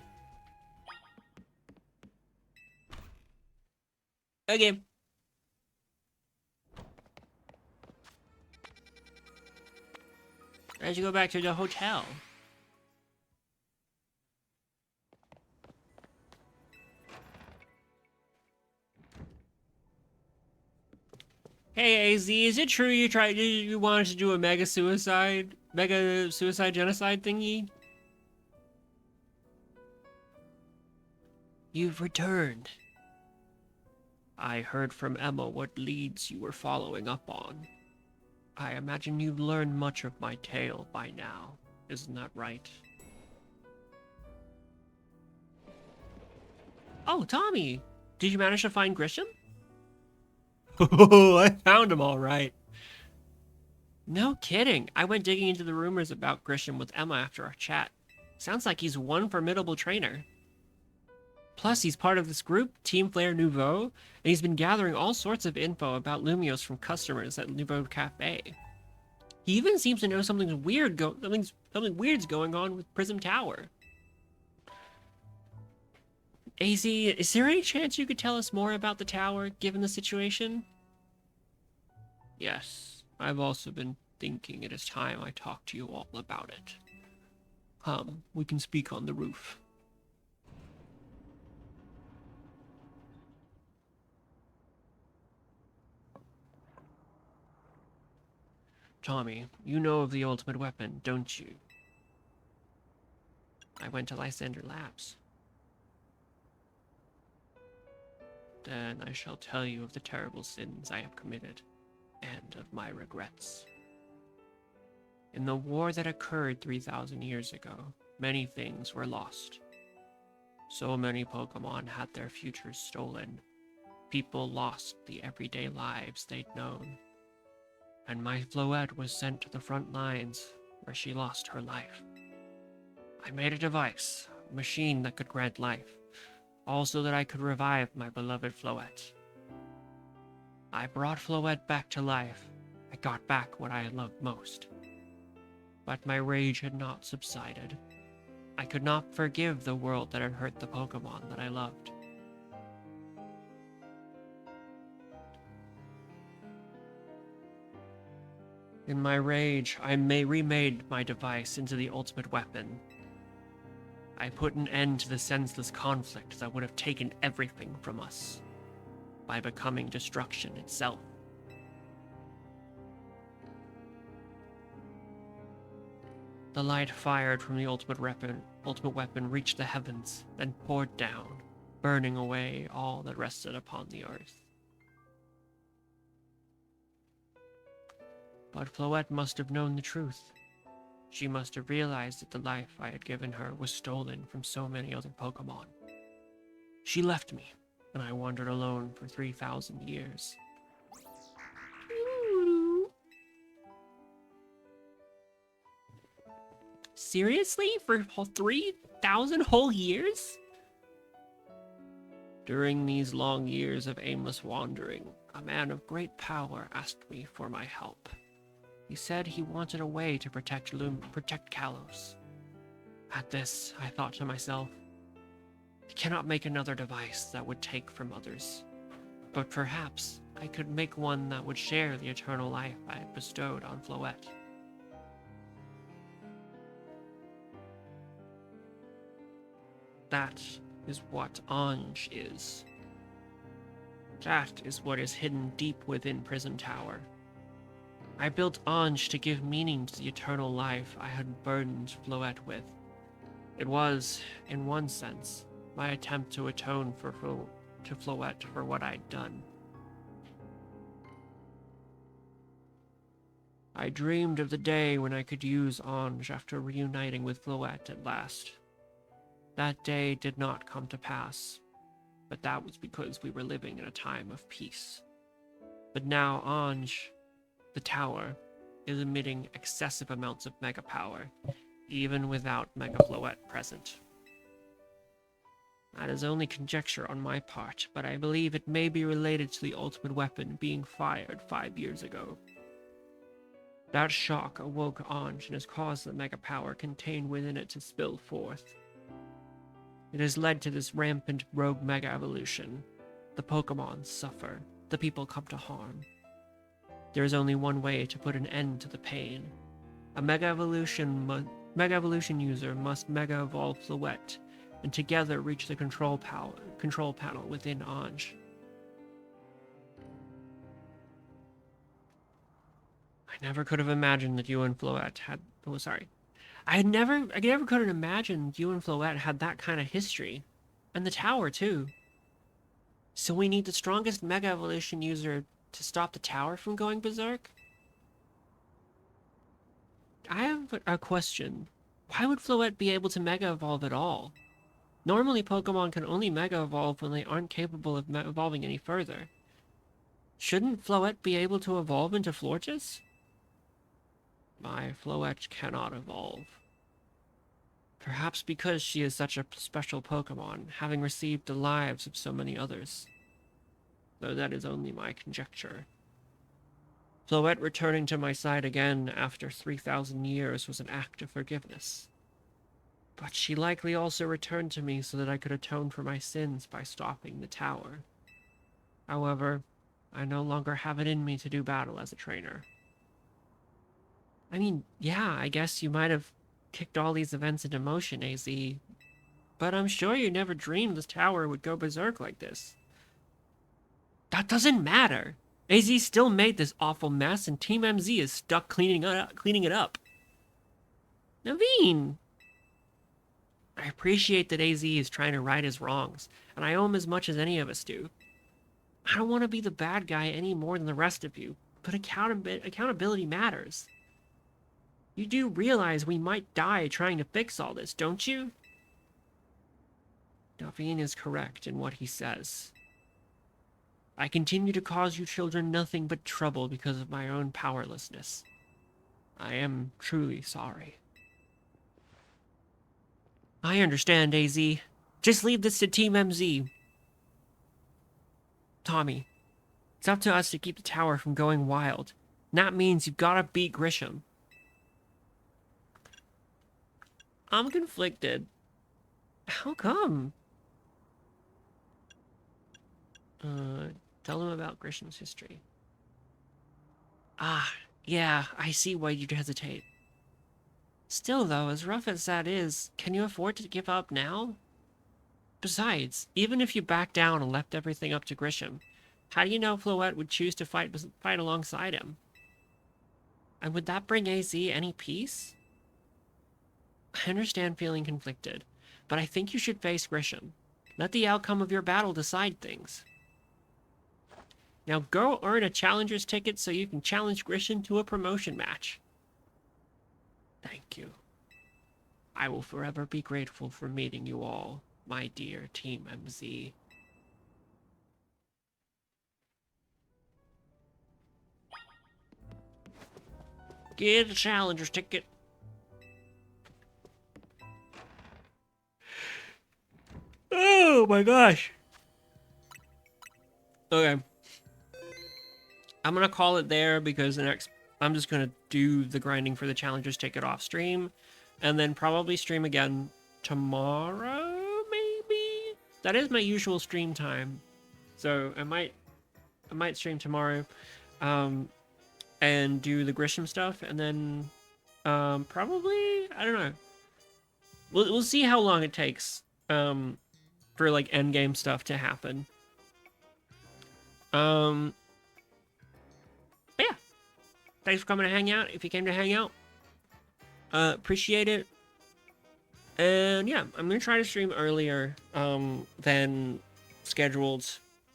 [SPEAKER 3] Okay. As you go back to the hotel. Hey AZ, is it true you wanted to do a mega suicide genocide thingy?
[SPEAKER 2] You've returned. I heard from Emma what leads you were following up on. I imagine you've learned much of my tale by now, isn't that right?
[SPEAKER 3] Oh, Tommy! Did you manage to find Grisham?
[SPEAKER 2] Oh, I found him all right.
[SPEAKER 3] No kidding. I went digging into the rumors about Grisham with Emma after our chat. Sounds like he's one formidable trainer. Plus, he's part of this group, Team Flare Nouveau, and he's been gathering all sorts of info about Lumiose from customers at Nouveau Cafe. He even seems to know something weird's going on with Prism Tower. AZ, is there any chance you could tell us more about the tower, given the situation?
[SPEAKER 2] Yes, I've also been thinking it is time I talk to you all about it. Come, we can speak on the roof. Tommy, you know of the ultimate weapon, don't you?
[SPEAKER 3] I went to Lysandre Labs.
[SPEAKER 2] Then I shall tell you of the terrible sins I have committed, and of my regrets. In the war that occurred 3,000 years ago, many things were lost. So many Pokemon had their futures stolen. People lost the everyday lives they'd known. And my Floette was sent to the front lines,
[SPEAKER 1] where she lost her life. I made a device, a machine that could grant life, also that I could revive my beloved Floette. I brought Floette back to life. I got back what I had loved most. But my rage had not subsided. I could not forgive the world that had hurt the Pokemon that I loved. In my rage, I remade my device into the ultimate weapon. I put an end to the senseless conflict that would have taken everything from us by becoming destruction itself. The light fired from the ultimate weapon reached the heavens, then poured down, burning away all that rested upon the earth. But Floette must have known the truth. She must have realized that the life I had given her was stolen from so many other Pokemon. She left me, and I wandered alone for 3,000 years. Seriously? For 3,000 whole years? During these long years of aimless wandering, a man of great power asked me for my help. He said he wanted a way to protect Kalos. At this, I thought to myself, I cannot make another device that would take from others, but perhaps I could make one that would share the eternal life I had bestowed on Floette. That is what Ange is. That is what is hidden deep within Prison Tower. I built Ange to give meaning to the eternal life I had burdened Floette with. It was, in one sense, my attempt to atone to Floette for what I'd done. I dreamed of the day when I could use Ange after reuniting with Floette at last. That day did not come to pass, but that was because we were living in a time of peace. But now Ange, the tower, is emitting excessive amounts of mega power, even without Mega Floette present. That is only conjecture on my part, but I believe it may be related to the ultimate weapon being fired 5 years ago. That shock awoke Ange and has caused the mega power contained within it to spill forth. It has led to this rampant rogue mega evolution. The Pokemon suffer, the people come to harm. There is only one way to put an end to the pain. A Mega Evolution user must Mega Evolve Floette, and together reach the control panel within Ange. I never could have imagined that you and Floette had... Oh, sorry. I never could have imagined you and Floette had that kind of history. And the tower, too. So we need the strongest Mega Evolution user to stop the tower from going berserk? I have a question. Why would Floette be able to Mega Evolve at all? Normally, Pokemon can only Mega Evolve when they aren't capable of evolving any further. Shouldn't Floette be able to evolve into Florges? My Floette cannot evolve. Perhaps because she is such a special Pokemon, having received the lives of so many others. Though that is only my conjecture. Floette returning to my side again after 3,000 years was an act of forgiveness. But she likely also returned to me so that I could atone for my sins by stopping the tower. However, I no longer have it in me to do battle as a trainer. I mean, yeah, I guess you might have kicked all these events into motion, AZ. But I'm sure you never dreamed this tower would go berserk like this. That doesn't matter. AZ still made this awful mess, and Team MZ is stuck cleaning it up. Naveen! I appreciate that AZ is trying to right his wrongs, and I owe him as much as any of us do. I don't want to be the bad guy any more than the rest of you, but accountability matters. You do realize we might die trying to fix all this, don't you? Naveen is correct in what he says. I continue to cause you children nothing but trouble because of my own powerlessness. I am truly sorry. I understand, AZ. Just leave this to Team MZ. Tommy, it's up to us to keep the tower from going wild. And that means you've gotta beat Grisham. I'm conflicted. How come? Tell him about Grisham's history. Ah, yeah, I see why you'd hesitate. Still, though, as rough as that is, can you afford to give up now? Besides, even if you backed down and left everything up to Grisham, how do you know Floette would choose to fight alongside him? And would that bring AZ any peace? I understand feeling conflicted, but I think you should face Grisham. Let the outcome of your battle decide things. Now go earn a challenger's ticket so you can challenge Grisham to a promotion match. Thank you. I will forever be grateful for meeting you all, my dear Team MZ. Get a challenger's ticket. Oh my gosh. Okay. I'm gonna call it there because I'm just gonna do the grinding for the challengers ticket off stream, and then probably stream again tomorrow, maybe? That is my usual stream time. So I might stream tomorrow, and do the Grisham stuff, and then probably, I don't know. We'll see how long it takes for like end game stuff to happen. But yeah, thanks for coming to hang out. If you came to hang out, appreciate it. And yeah, I'm gonna try to stream earlier than scheduled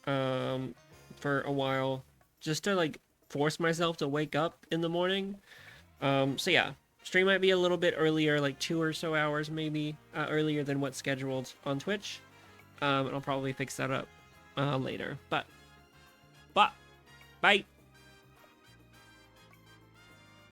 [SPEAKER 1] for a while, just to like force myself to wake up in the morning. So yeah, stream might be a little bit earlier, like 2 or so hours maybe earlier than what's scheduled on Twitch. And I'll probably fix that up later. But bye.